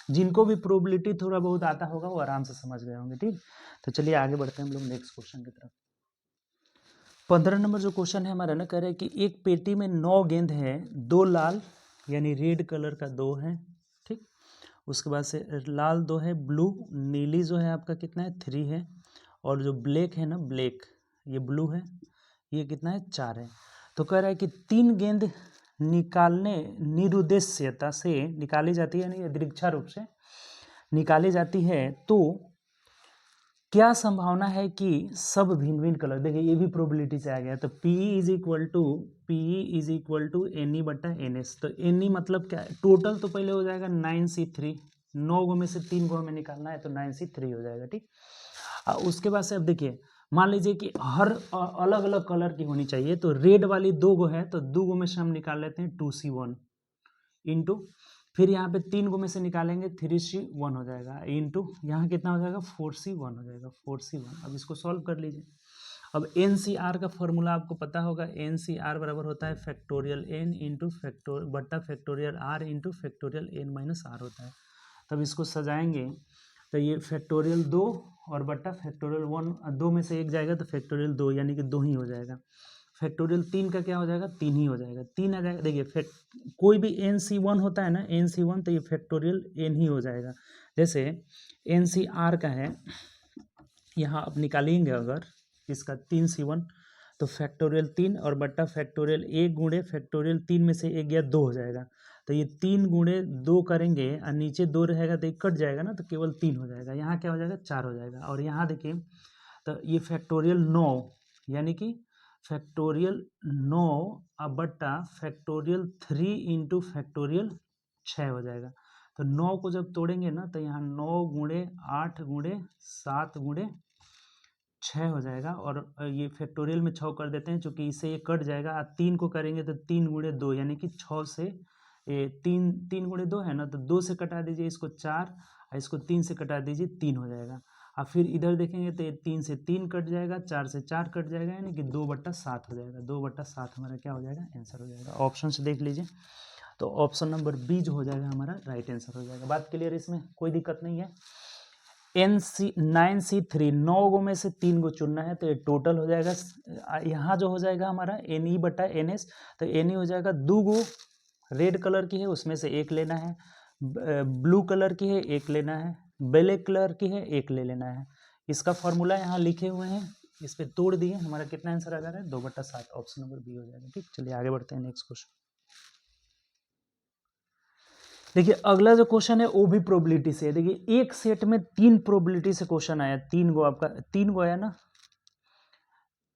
जिनको भी प्रोबेबिलिटी थोड़ा बहुत आता होगा वो आराम से समझ गए होंगे, ठीक। तो चलिए आगे बढ़ते हैं हम लोग नेक्स्ट क्वेश्चन की तरफ। 15 नंबर जो क्वेश्चन है हमारा ना, कह रहा है कि एक पेटी में 9 गेंद है, 2 लाल यानी रेड कलर का 2 है, ठीक। उसके बाद से लाल 2 है, ब्लू नीली जो है आपका कितना है, 3 है, और जो ब्लैक है ना, ब्लैक ये ब्लू है, ये कितना है, 4 है। तो कह रहा है कि 3 गेंद निकालने निरुद्देश्यता से निकाली जाती है, यानी दृक्षा रूप से निकाली जाती है, तो क्या संभावना है कि सब भिन्न भिन्न कलर, देखिए ये भी प्रोबेबिलिटी से आ गया। तो PE is equal to NE/NS। तो NE मतलब क्या है, टोटल तो पहले हो जाएगा 9C3, 9 गो में से 3 गो हमें निकालना है तो 9C3 हो जाएगा, ठीक। उसके बाद से अब देखिए, मान लीजिए कि हर अलग अलग कलर की होनी चाहिए, तो रेड वाली 2 गो है, तो 2 गो में से हम निकाल लेते हैं 2C1 इंटू, फिर यहाँ पे 3 गो में से निकालेंगे 3C1 हो जाएगा, इंटू यहाँ कितना हो जाएगा, 4C1 हो जाएगा, 4C1। अब इसको सॉल्व कर लीजिए। अब NCR का फॉर्मूला आपको पता होगा, NCR बराबर होता है factorial N into factorial R into factorial N-R होता है। तब इसको सजाएंगे तो ये फैक्टोरियल 2 और बट्टा फैक्टोरियल 1, 2 में से एक जाएगा तो फैक्टोरियल 2 यानी कि 2 ही हो जाएगा। फैक्टोरियल 3 का क्या हो जाएगा, 3 ही हो जाएगा, 3 आ जाएगा। देखिए कोई भी NC1 होता है ना, NC1 तो ये फैक्टोरियल N ही हो जाएगा। जैसे NCR का है, यहाँ आप निकालेंगे अगर इसका 3C1 तो फैक्टोरियल 3 और बट्टा फैक्टोरियल 1 गुणे फैक्टोरियल 3 में से एक गया 2 हो जाएगा। तो ये 3 गुणे 2 करेंगे और नीचे 2 रहेगा तो ये कट जाएगा ना, तो केवल 3 हो जाएगा। यहाँ क्या हो जाएगा, 4 हो जाएगा। और यहाँ देखिए तो ये फैक्टोरियल 9 यानी कि फैक्टोरियल 9 बट्टा फैक्टोरियल 3 इंटू फैक्टोरियल 6 हो जाएगा। तो 9 को जब तोड़ेंगे ना तो यहाँ 9 गुणे 8 गुणे 7 गुणे 6 हो जाएगा। और ये फैक्टोरियल में 6 कर देते हैं, चूँकि इससे ये कट जाएगा। 3 को करेंगे तो 3 गुणे 2 यानी कि 6 से ये 3 गुणे 2 है ना, तो 2 से कटा दीजिए इसको 4 और इसको 3 से कटा दीजिए 3 हो जाएगा। और फिर इधर देखेंगे तो ये 3 से 3 कट जाएगा, 4 से 4 कट जाएगा, यानी कि 2/7 हो जाएगा। 2/7 हमारा क्या हो जाएगा, आंसर हो जाएगा। ऑप्शन से देख लीजिए, तो ऑप्शन नंबर बी जो हो जाएगा हमारा राइट आंसर हो जाएगा। बात क्लियर है, इसमें कोई दिक्कत नहीं है। NC9C3 9 गो में से 3 गो चुनना है, तो ये टोटल हो जाएगा। यहाँ जो हो जाएगा हमारा NE/NS, तो NE हो जाएगा 2 गो रेड कलर की है, उसमें से एक लेना है, ब्लू कलर की है एक लेना है, ब्लैक कलर की है एक ले लेना है। इसका फॉर्मूला यहाँ लिखे हुए हैं, इस पे तोड़ दिए, हमारा कितना आंसर आ जा रहा है 2/7, ऑप्शन नंबर बी हो जाएगा। ठीक, चलिए आगे बढ़ते हैं नेक्स्ट क्वेश्चन। देखिए अगला जो क्वेश्चन है वो भी प्रोबेबिलिटी से है। देखिए एक सेट में 3 प्रोबेबिलिटी से क्वेश्चन आया, 3 गो आपका 3 गो आया ना।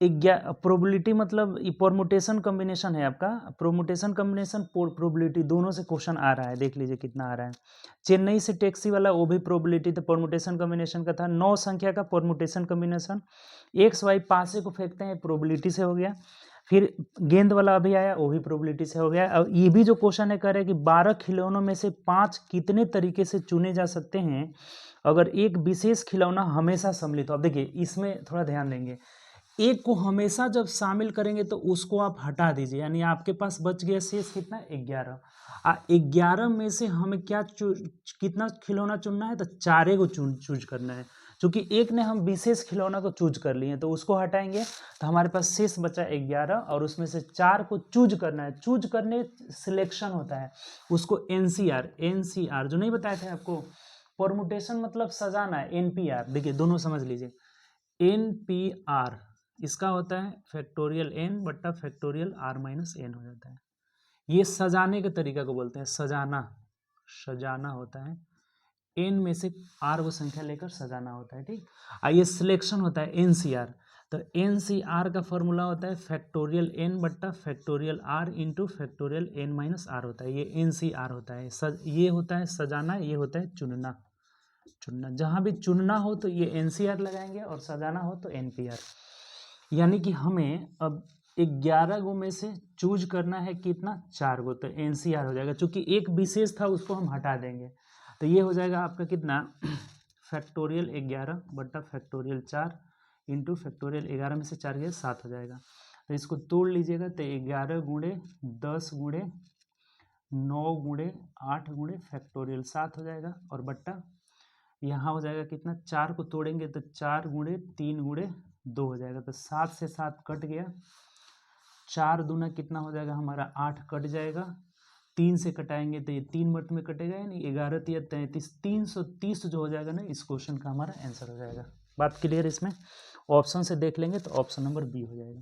प्रोबेबिलिटी मतलब परमुटेशन कॉम्बिनेशन है आपका, प्रोमुटेशन कॉम्बिनेशन प्रोबेबिलिटी दोनों से क्वेश्चन आ रहा है। देख लीजिए कितना आ रहा है। चेन्नई से टैक्सी वाला वो भी प्रोबेबिलिटी तो परमुटेशन कॉम्बिनेशन का था। 9 संख्या का परमुटेशन कॉम्बिनेशन। एक्स वाई पासे को फेंकते हैं, प्रोबेबिलिटी से हो गया। फिर गेंद वाला अभी आया, वो भी प्रोबेबिलिटी से हो गया। अब ये भी जो क्वेश्चन है कह रहे हैं कि 12 खिलौनों में से 5 कितने तरीके से चुने जा सकते हैं अगर एक विशेष खिलौना हमेशा सम्मिलित हो। अब देखिए इसमें थोड़ा ध्यान देंगे, एक को हमेशा जब शामिल करेंगे तो उसको आप हटा दीजिए, यानी आपके पास बच गया शेष कितना 11। 11 में से हमें क्या कितना खिलौना चुनना है, तो 4 को चूज करना है। क्योंकि एक ने हम विशेष खिलौना को चूज कर लिए तो उसको हटाएंगे तो हमारे पास शेष बचा 11 और उसमें से 4 को चूज करना है। चूज करने सिलेक्शन होता है, उसको एनसीआर जो नहीं बताए थे आपको, परमुटेशन मतलब सजाना है, एनपीआर। देखिए दोनों समझ लीजिए, एनपीआर इसका होता है फैक्टोरियल एन बट्टा फैक्टोरियल आर माइनस एन हो जाता है। ये सजाने के तरीका को बोलते हैं, सजाना होता है। एन में से आर वो संख्या लेकर सजाना होता है। ठीक, ये सिलेक्शन होता है एनसीआर। तो एनसीआर का फॉर्मूला होता है फैक्टोरियल एन बट्टा factorial R into factorial N minus R होता है। ये एनसीआर होता है। ये होता है सजाना, ये होता है चुनना। जहां भी चुनना हो तो ये एनसीआर लगाएंगे और सजाना हो तो एनपीआर। यानी कि हमें अब 11 गो में से चूज करना है कितना, 4 गो, तो एनसीआर हो जाएगा। चूंकि एक विशेष था उसको हम हटा देंगे तो ये हो जाएगा आपका कितना, फैक्टोरियल 11 बट्टा फैक्टोरियल 4 इंटू फैक्टोरियल 11 में से 4 गया 7 हो जाएगा। तो इसको तोड़ लीजिएगा तो 11 गुणे 10 गुणे 9 गुणे 8 गुणे फैक्टोरियल 7 हो जाएगा, और बट्टा यहाँ हो जाएगा कितना, 4 को तोड़ेंगे तो 4 गुणे 3 गुणे 2 हो जाएगा। तो 7 से 7 कट गया, 4 दूना कितना हो जाएगा हमारा 8 कट जाएगा। 3 से कटाएंगे तो ये 3 मट में कटेगा, यानी 11 तिया 33, 330 जो हो जाएगा ना, इस क्वेश्चन का हमारा आंसर हो जाएगा। बात क्लियर इसमें? ऑप्शन से देख लेंगे तो ऑप्शन नंबर बी हो जाएगा।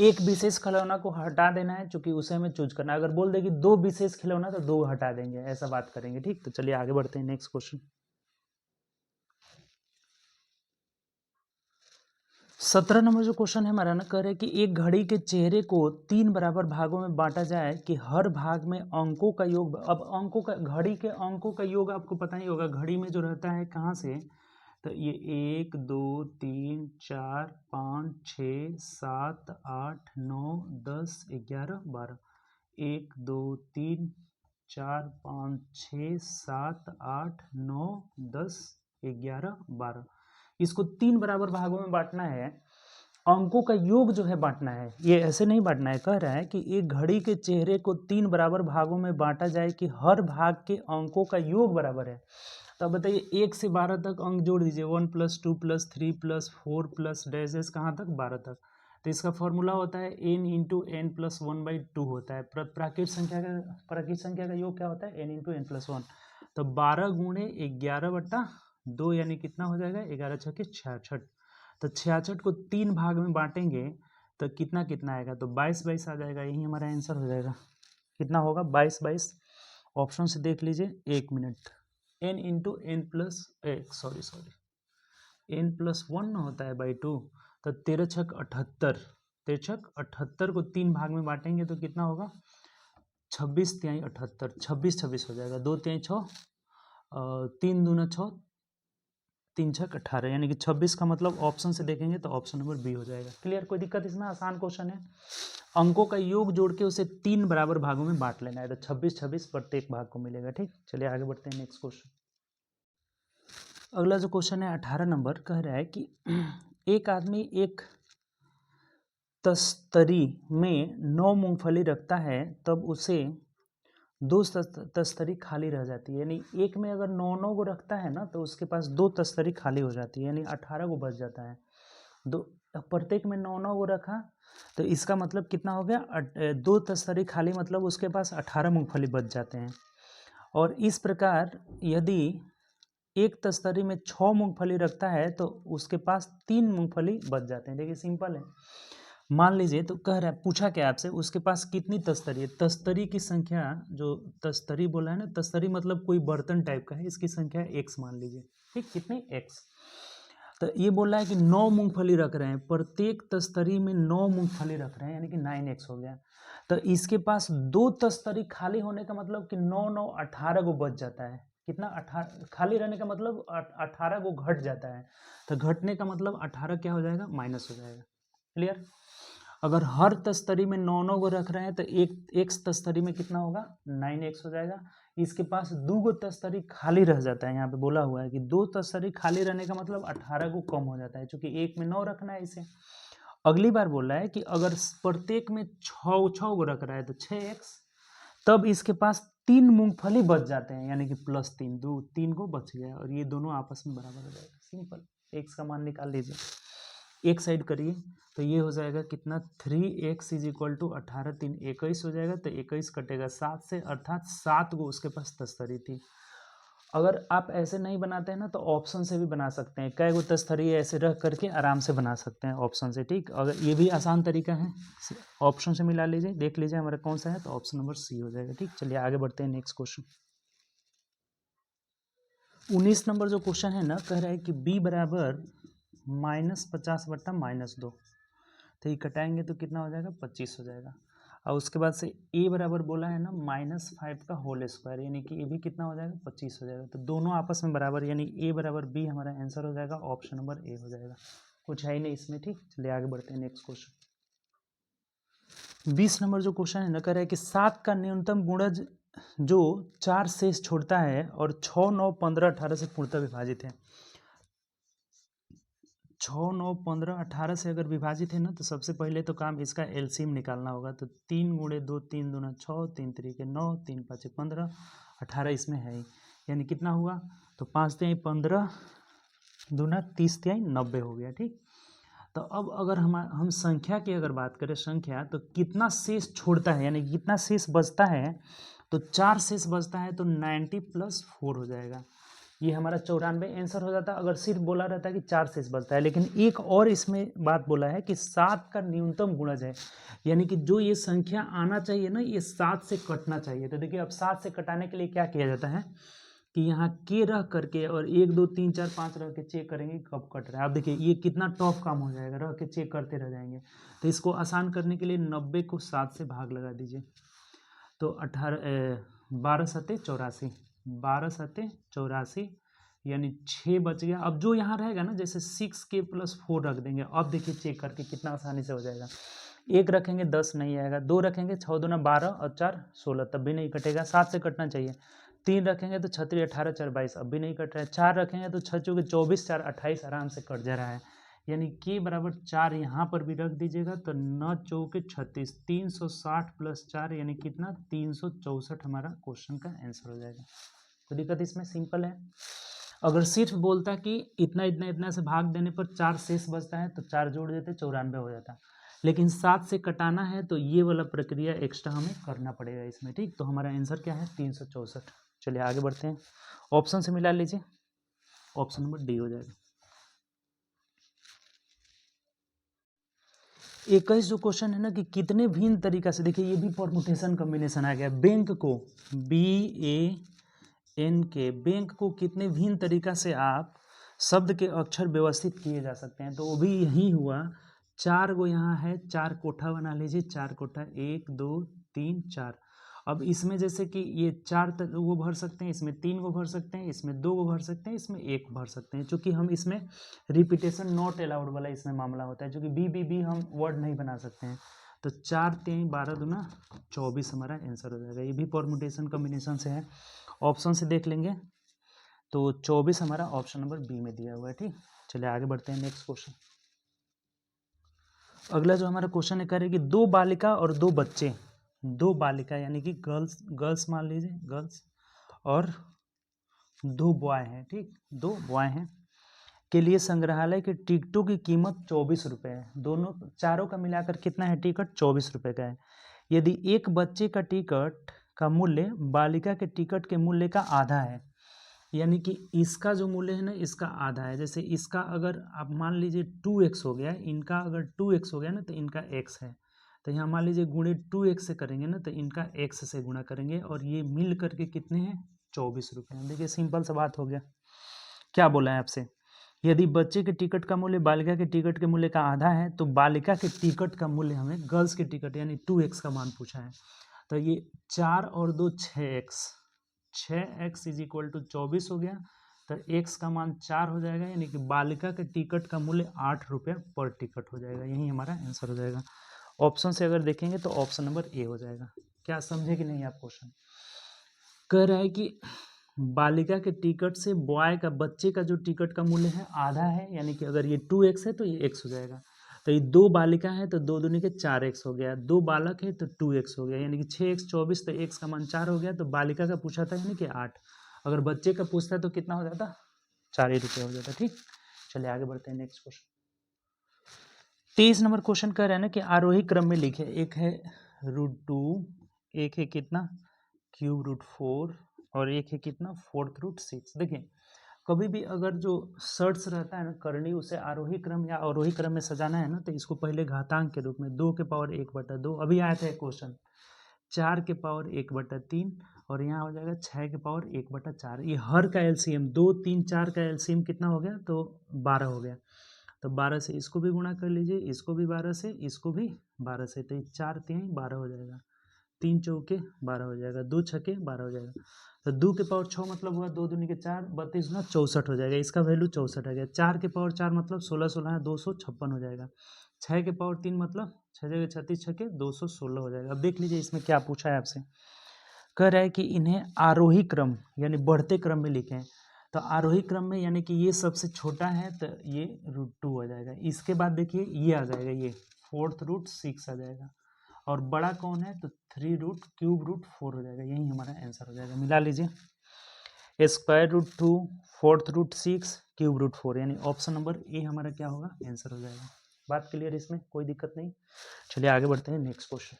एक विशेष खिलौना को हटा देना है, चूंकि उसे हमें चूज करना है। अगर बोल देगी 2 विशेष खिलौना तो 2 हटा देंगे, ऐसा बात करेंगे। ठीक, तो चलिए आगे बढ़ते हैं नेक्स्ट क्वेश्चन। 17 नंबर जो क्वेश्चन है हमारा ना, कह रहे कि एक घड़ी के चेहरे को 3 बराबर भागों में बांटा जाए कि हर भाग में अंकों का योग। अब अंकों का, घड़ी के अंकों का योग आपको पता ही होगा, घड़ी में जो रहता है कहाँ से, तो ये 1 2 3 4 5 6 7 8 9 10 11 12, 1 2 3 4 5 6 7 8 9 10 11 12, इसको 3 बराबर भागों में बांटना है। अंकों का योग जो है बांटना है, ये ऐसे नहीं बांटना है। कह रहा है कि एक घड़ी के चेहरे को 3 बराबर भागों में बांटा जाए कि हर भाग के अंकों का योग बराबर है। तो अब बताइए 1 से 12 तक अंक जोड़ दीजिए, 1 + 2 + 3 + 4 + डैश कहाँ तक, 12 तक। तो इसका फॉर्मूला होता है n × n + 1/2 होता है। प्राकृत संख्या का योग क्या होता है, n × n + 1। तो 12 गुणे 11/2 यानी कितना हो जाएगा, 11 × 6 = 66। तो 66 को 3 भाग में बांटेंगे तो कितना कितना आएगा, तो 22 आ जाएगा। यही हमारा आंसर हो जाएगा। कितना होगा, 22। ऑप्शन से देख लीजिए, 1 मिनट। n × n + 1 होता है /2, तो 13 × 6 = 78। 78 को 3 भाग में बांटेंगे तो कितना होगा, 26 × 3 = 78, 26 हो जाएगा। 2 × 3 = 6, 3 दूना 6, 3 × 6 = 18, यानी कि 26 का मतलब ऑप्शन से देखेंगे तो ऑप्शन नंबर बी हो जाएगा। क्लियर? कोई दिक्कत इसमें? आसान क्वेश्चन है। अंकों का योग जोड़ के उसे 3 बराबर भागों में बांट लेना है, तो 26 प्रत्येक भाग को मिलेगा। ठीक, चलिए आगे बढ़ते हैं नेक्स्ट क्वेश्चन। अगला जो क्वेश्चन है 18 नंबर, कह रहा है कि एक आदमी एक तस्तरी में 9 मूंगफली रखता है, तब उसे 2 तस्तरी खाली रह जाती है। यानी एक में अगर 9 को रखता है ना, तो उसके पास 2 तस्तरी खाली हो जाती है, यानी 18 को बच जाता है। प्रत्येक में 9 को रखा तो इसका मतलब कितना हो गया, 2 तस्तरी खाली, मतलब उसके पास 18 मूंगफली बच जाते हैं। और इस प्रकार यदि एक तस्तरी में 6 मूंगफली रखता है तो उसके पास 3 मूंगफली बच जाते हैं। देखिए सिंपल है। मान लीजिए तो कह रहा है, पूछा क्या आपसे, उसके पास कितनी तस्तरी है। तस्तरी की संख्या, जो तस्तरी बोला है ना, तस्तरी मतलब कोई बर्तन टाइप का है, इसकी संख्या x मान लीजिए। ठीक, कितनी x। तो ये बोल रहा है कि 9 मूंगफली रख रहे हैं, प्रत्येक तस्तरी में 9 मूंगफली रख रहे हैं, यानी कि 9x हो गया। तो इसके पास 2 तस्तरी खाली होने का मतलब कि 9 9 18 को बच जाता है। कितना? 18। खाली रहने का मतलब 18 को घट जाता है। तो घटने का मतलब 18 क्या हो जाएगा? माइनस हो जाएगा। क्लियर? अगर हर तस्तरी में 9 9 को रख रहे हैं तो एक तस्तरी में कितना होगा? 9x हो जाएगा। इसके पास 2 गो तस्तरी खाली रह जाता है। यहाँ पे बोला हुआ है कि 2 तस्तरी खाली रहने का मतलब 18 को कम हो जाता है, क्योंकि एक में 9 रखना है इसे। अगली बार बोल रहा है कि अगर प्रत्येक में 6 6 को रख रहा है तो 6x, तब इसके पास 3 मूंगफली बच जाते हैं, यानी कि +3, 2 3 को बच गया और ये दोनों आपस में बराबर हो जाएगा। सिंपल। x का मान निकाल लीजिए, एक साइड करिए तो ये हो जाएगा कितना? 3x इज इक्वल टू 18 3 21 हो जाएगा। तो 21 कटेगा 7 से, अर्थात 7 को उसके पास तस्तरी थी। अगर आप ऐसे नहीं बनाते हैं ना तो ऑप्शन से भी बना सकते हैं। कई गो तस्तरी ऐसे रख करके आराम से बना सकते हैं ऑप्शन से। ठीक, अगर ये भी आसान तरीका है, ऑप्शन से मिला लीजिए, देख लीजिए हमारा कौन सा है, तो ऑप्शन नंबर सी हो जाएगा। ठीक, चलिए आगे बढ़ते हैं नेक्स्ट क्वेश्चन। 19 नंबर जो क्वेश्चन है ना, कह रहा है कि b बराबर -50/-2, तो ये कटाएंगे तो कितना हो जाएगा? 25 हो जाएगा। और उसके बाद से a बराबर बोला है ना -5 का होल स्क्वायर, यानी कि ये भी कितना हो जाएगा? 25 हो जाएगा। तो दोनों आपस में बराबर, यानी a बराबर b हमारा आंसर हो जाएगा, ऑप्शन नंबर a हो जाएगा। कुछ है ही नहीं इसमें। ठीक, चलिए आगे बढ़ते हैं नेक्स्ट क्वेश्चन। 20 नंबर जो क्वेश्चन है ना, कह रहा है कि 7 का न्यूनतम गुणज जो 4 शेष छोड़ता है और 6 9 15 18 से पूर्णतः विभाजित है। 6 9 15 18 से अगर विभाजित है ना, तो सबसे पहले तो काम इसका एलसीएम निकालना होगा। तो 3 गुणे 2 3 दूना 6, 3 तरीके 9, 3 5 15, 18 इसमें है ही, यानी कितना हुआ? तो 5 तिहाई 15 दूना 30 तिहाई 90 हो गया। ठीक, तो अब अगर हम संख्या की अगर बात करें, संख्या तो कितना शेष छोड़ता है, यानी कितना शेष बचता है, तो 4 शेष बचता है, तो 90 + 4 हो जाएगा। ये हमारा 94 आंसर हो जाता। अगर सिर्फ बोला रहता है कि 4 शेष बचता है, लेकिन एक और इसमें बात बोला है कि 7 का न्यूनतम गुणज है, यानी कि जो ये संख्या आना चाहिए ना, ये 7 से कटना चाहिए। तो देखिए अब 7 से कटाने के लिए क्या किया जाता है कि यहाँ के रह करके और 1 2 3 4 5 रह के चेक करेंगे कब कट रहा है। अब देखिए ये कितना टफ काम हो जाएगा, रह के चेक करते रह जाएंगे। तो इसको आसान करने के लिए 90 को 7 से भाग लगा दीजिए, तो 12 सत्ते 84, 12 सत्ते 84, यानी 6 बच गया। अब जो यहाँ रहेगा ना, जैसे 6k + 4 रख देंगे। अब देखिए चेक करके कितना आसानी से हो जाएगा। 1 रखेंगे 10 नहीं आएगा, 2 रखेंगे 6 दूना 12 और 4 16, तब भी नहीं कटेगा, 7 से कटना चाहिए। 3 रखेंगे तो 6 3 18 4 22, अब भी नहीं कट रहा है। 4 रखेंगे तो 6 चौके 24 4 28 आराम से कट जा रहा है, यानी k बराबर 4 यहाँ पर भी रख दीजिएगा। तो 9 चौके 36, 360 + 4 यानी कितना? 364 हमारा क्वेश्चन का आंसर हो जाएगा। तो दिक्कत इसमें सिंपल है। अगर सिर्फ बोलता कि इतना इतना इतना से भाग देने पर 4 शेष बचता है, तो 4 जोड़ देते 94 हो जाता। लेकिन 7 से कटाना है तो ये वाला प्रक्रिया एक्स्ट्रा हमें करना पड़ेगा इसमें। ठीक, तो हमारा आंसर क्या है? 364। चलिए आगे बढ़ते हैं, ऑप्शन से मिला लीजिए, ऑप्शन नंबर डी हो जाएगा। 21 जो क्वेश्चन है ना, कि कितने भिन्न तरीका से, देखिए ये भी परमुटेशन कॉम्बिनेशन आ गया। बैंक को BAN के बैंक को कितने भिन्न तरीका से आप शब्द के अक्षर व्यवस्थित किए जा सकते हैं, तो वो भी यही हुआ। 4 गो यहाँ है, 4 कोठा बना लीजिए, 4 कोठा 1 2 3 4। अब इसमें जैसे कि ये 4 वो भर सकते हैं, इसमें 3 को भर सकते हैं, इसमें 2 को भर सकते हैं, इसमें 1 भर सकते हैं। चूँकि हम इसमें रिपीटेशन नॉट अलाउड वाला इसमें मामला होता है, जो कि बी हम वर्ड नहीं बना सकते हैं। तो 4 3 12 दूना 24 हमारा आंसर हो जाएगा। ये भी परमुटेशन कॉम्बिनेशन से है, ऑप्शन से देख लेंगे। तो 24 हमारा ऑप्शन नंबर बी में दिया हुआ है। ठीक, चलिए आगे बढ़ते हैं नेक्स्ट क्वेश्चन। अगला जो हमारा क्वेश्चन है, कह रहे कि 2 बालिका और 2 बच्चे, 2 बालिका यानी कि गर्ल्स मान लीजिए, गर्ल्स, और 2 बॉय हैं। ठीक, 2 बॉय हैं, के लिए संग्रहालय के टिकटों की कीमत 24 रुपये है। दोनों चारों का मिलाकर कितना है टिकट? 24 रुपये का है। यदि एक बच्चे का टिकट का मूल्य बालिका के टिकट के मूल्य का आधा है, यानी कि इसका जो मूल्य है ना इसका आधा है। जैसे इसका अगर आप मान लीजिए 2x हो गया, इनका अगर 2x हो गया ना तो इनका x है, तो यहाँ मान लीजिए गुणे 2x से करेंगे ना तो इनका x से गुणा करेंगे, और ये मिल करके कितने हैं 24 रुपये। देखिए सिंपल सा बात हो गया। क्या बोला है आपसे, यदि बच्चे के टिकट का मूल्य बालिका के टिकट के मूल्य का आधा है तो बालिका के टिकट का मूल्य हमें गर्ल्स के टिकट यानी 2x का मान पूछा है। तो ये 4 और 2 6x, 6x is equal to 24 हो गया, तो x का मान 4 हो जाएगा, यानी कि बालिका के टिकट का मूल्य 8 रुपये पर टिकट हो जाएगा। यही हमारा आंसर हो जाएगा। ऑप्शन से अगर देखेंगे तो ऑप्शन नंबर ए हो जाएगा। क्या समझे कि नहीं आप क्वेश्चन? कह रहा है कि बालिका के टिकट से बॉय का बच्चे का जो टिकट का मूल्य है आधा है, यानी कि अगर ये 2x है तो ये x हो जाएगा। तो ये 2 बालिका है तो 2 दूनी के 4x हो गया, 2 बालक है तो 2x हो गया, यानी कि 6x 24, तो x का मान 4 हो गया। तो बालिका का पूछा था यानी कि 8, अगर बच्चे का पूछता तो कितना हो जाता 4 ही रुपये हो जाता। ठीक, चलिए आगे बढ़ते हैं नेक्स्ट क्वेश्चन। 23 नंबर क्वेश्चन कह रहे हैं ना कि आरोही क्रम में लिखे, एक है √2, एक है कितना √4 और एक है कितना √6। देखिए कभी भी अगर जो शर्ट्स रहता है ना करनी, उसे आरोही क्रम या अवरोही क्रम में सजाना है ना तो इसको पहले घातांक के रूप में 2 के पावर 1/2, अभी आया था एक क्वेश्चन 4 के पावर 1/3, और यहाँ हो जाएगा 6 के पावर 1/4। ये हर का एलसीएम 2 3 4 का एलसीएम कितना हो गया तो 12 हो गया। तो 12 से इसको भी गुणा कर लीजिए, इसको भी 12 से, इसको भी 12 से, तो 4 3 12 हो जाएगा, 3 चौके 12 हो जाएगा, 2 छके 12 हो जाएगा। तो 2 के पावर 6 मतलब हुआ 2 दूनी के 4, 32 गुना 64 हो जाएगा, इसका वैल्यू 64 आ गया। 4 के पावर 4 मतलब 16 16 256 हो जाएगा। 6 के पावर 3 मतलब 6 जगह 36 छके 216 हो जाएगा। अब देख लीजिए इसमें क्या पूछा है आपसे, कह रहा है कि इन्हें आरोही क्रम यानी बढ़ते क्रम में लिखें। तो आरोही क्रम में यानी कि ये सबसे छोटा है तो ये √2 हो जाएगा, इसके बाद देखिए ये आ जाएगा, ये 4th√6 आ जाएगा, और बड़ा कौन है तो 3√3 हो जाएगा। यही हमारा आंसर हो जाएगा। मिला लीजिए, √2 4th√6 3√4, यानी ऑप्शन नंबर ए हमारा क्या होगा आंसर हो जाएगा। बात क्लियर, इसमें कोई दिक्कत नहीं। चलिए आगे बढ़ते हैं नेक्स्ट क्वेश्चन।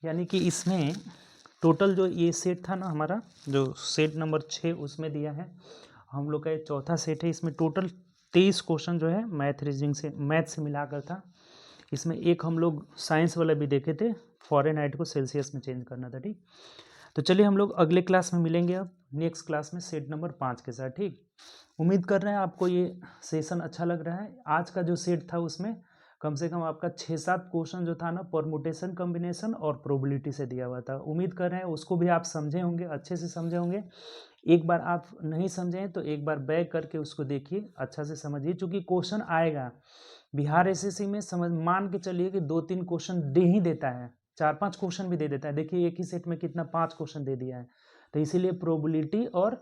यानी कि इसमें टोटल जो ये सेट था ना हमारा, जो सेट नंबर 6 उसमें दिया है, हम लोग का ये चौथा सेट है। इसमें टोटल 23 क्वेश्चन जो है मैथ रीजनिंग से, मैथ से मिलाकर था। इसमें एक हम लोग साइंस वाला भी देखे थे, फ़ारेनहाइट को सेल्सियस में चेंज करना था। ठीक, तो चलिए हम लोग अगले क्लास में मिलेंगे, अब नेक्स्ट क्लास में सेट नंबर 5 के साथ। ठीक, उम्मीद कर रहे हैं आपको ये सेशन अच्छा लग रहा है। आज का जो सेट था उसमें कम से कम आपका 6-7 क्वेश्चन जो था ना परमुटेशन, कॉम्बिनेशन और प्रोबेबिलिटी से दिया हुआ था। उम्मीद कर रहे हैं उसको भी आप समझे होंगे, अच्छे से समझे होंगे। एक बार आप नहीं समझे तो एक बार बैक करके उसको देखिए, अच्छा से समझिए, क्योंकि क्वेश्चन आएगा बिहार एसएससी में। समझ मान के चलिए कि 2-3 क्वेश्चन दे ही देता है, 4-5 क्वेश्चन भी दे देता है। देखिए एक ही सेट में कितना 5 क्वेश्चन दे दिया है। तो इसीलिए प्रोबेबिलिटी और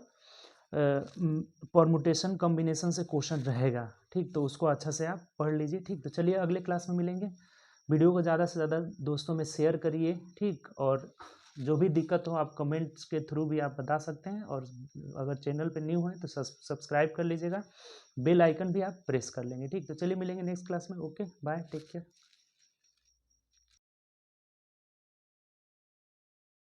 परमुटेशन कॉम्बिनेशन से क्वेश्चन रहेगा। ठीक, तो उसको अच्छा से आप पढ़ लीजिए। ठीक, तो चलिए अगले क्लास में मिलेंगे। वीडियो को ज़्यादा से ज़्यादा दोस्तों में शेयर करिए। ठीक, और जो भी दिक्कत हो आप कमेंट्स के थ्रू भी आप बता सकते हैं, और अगर चैनल पे न्यू है तो सब्सक्राइब कर लीजिएगा, बेल आइकन भी आप प्रेस कर लेंगे। ठीक, तो चलिए मिलेंगे नेक्स्ट क्लास में। Okay bye, take care.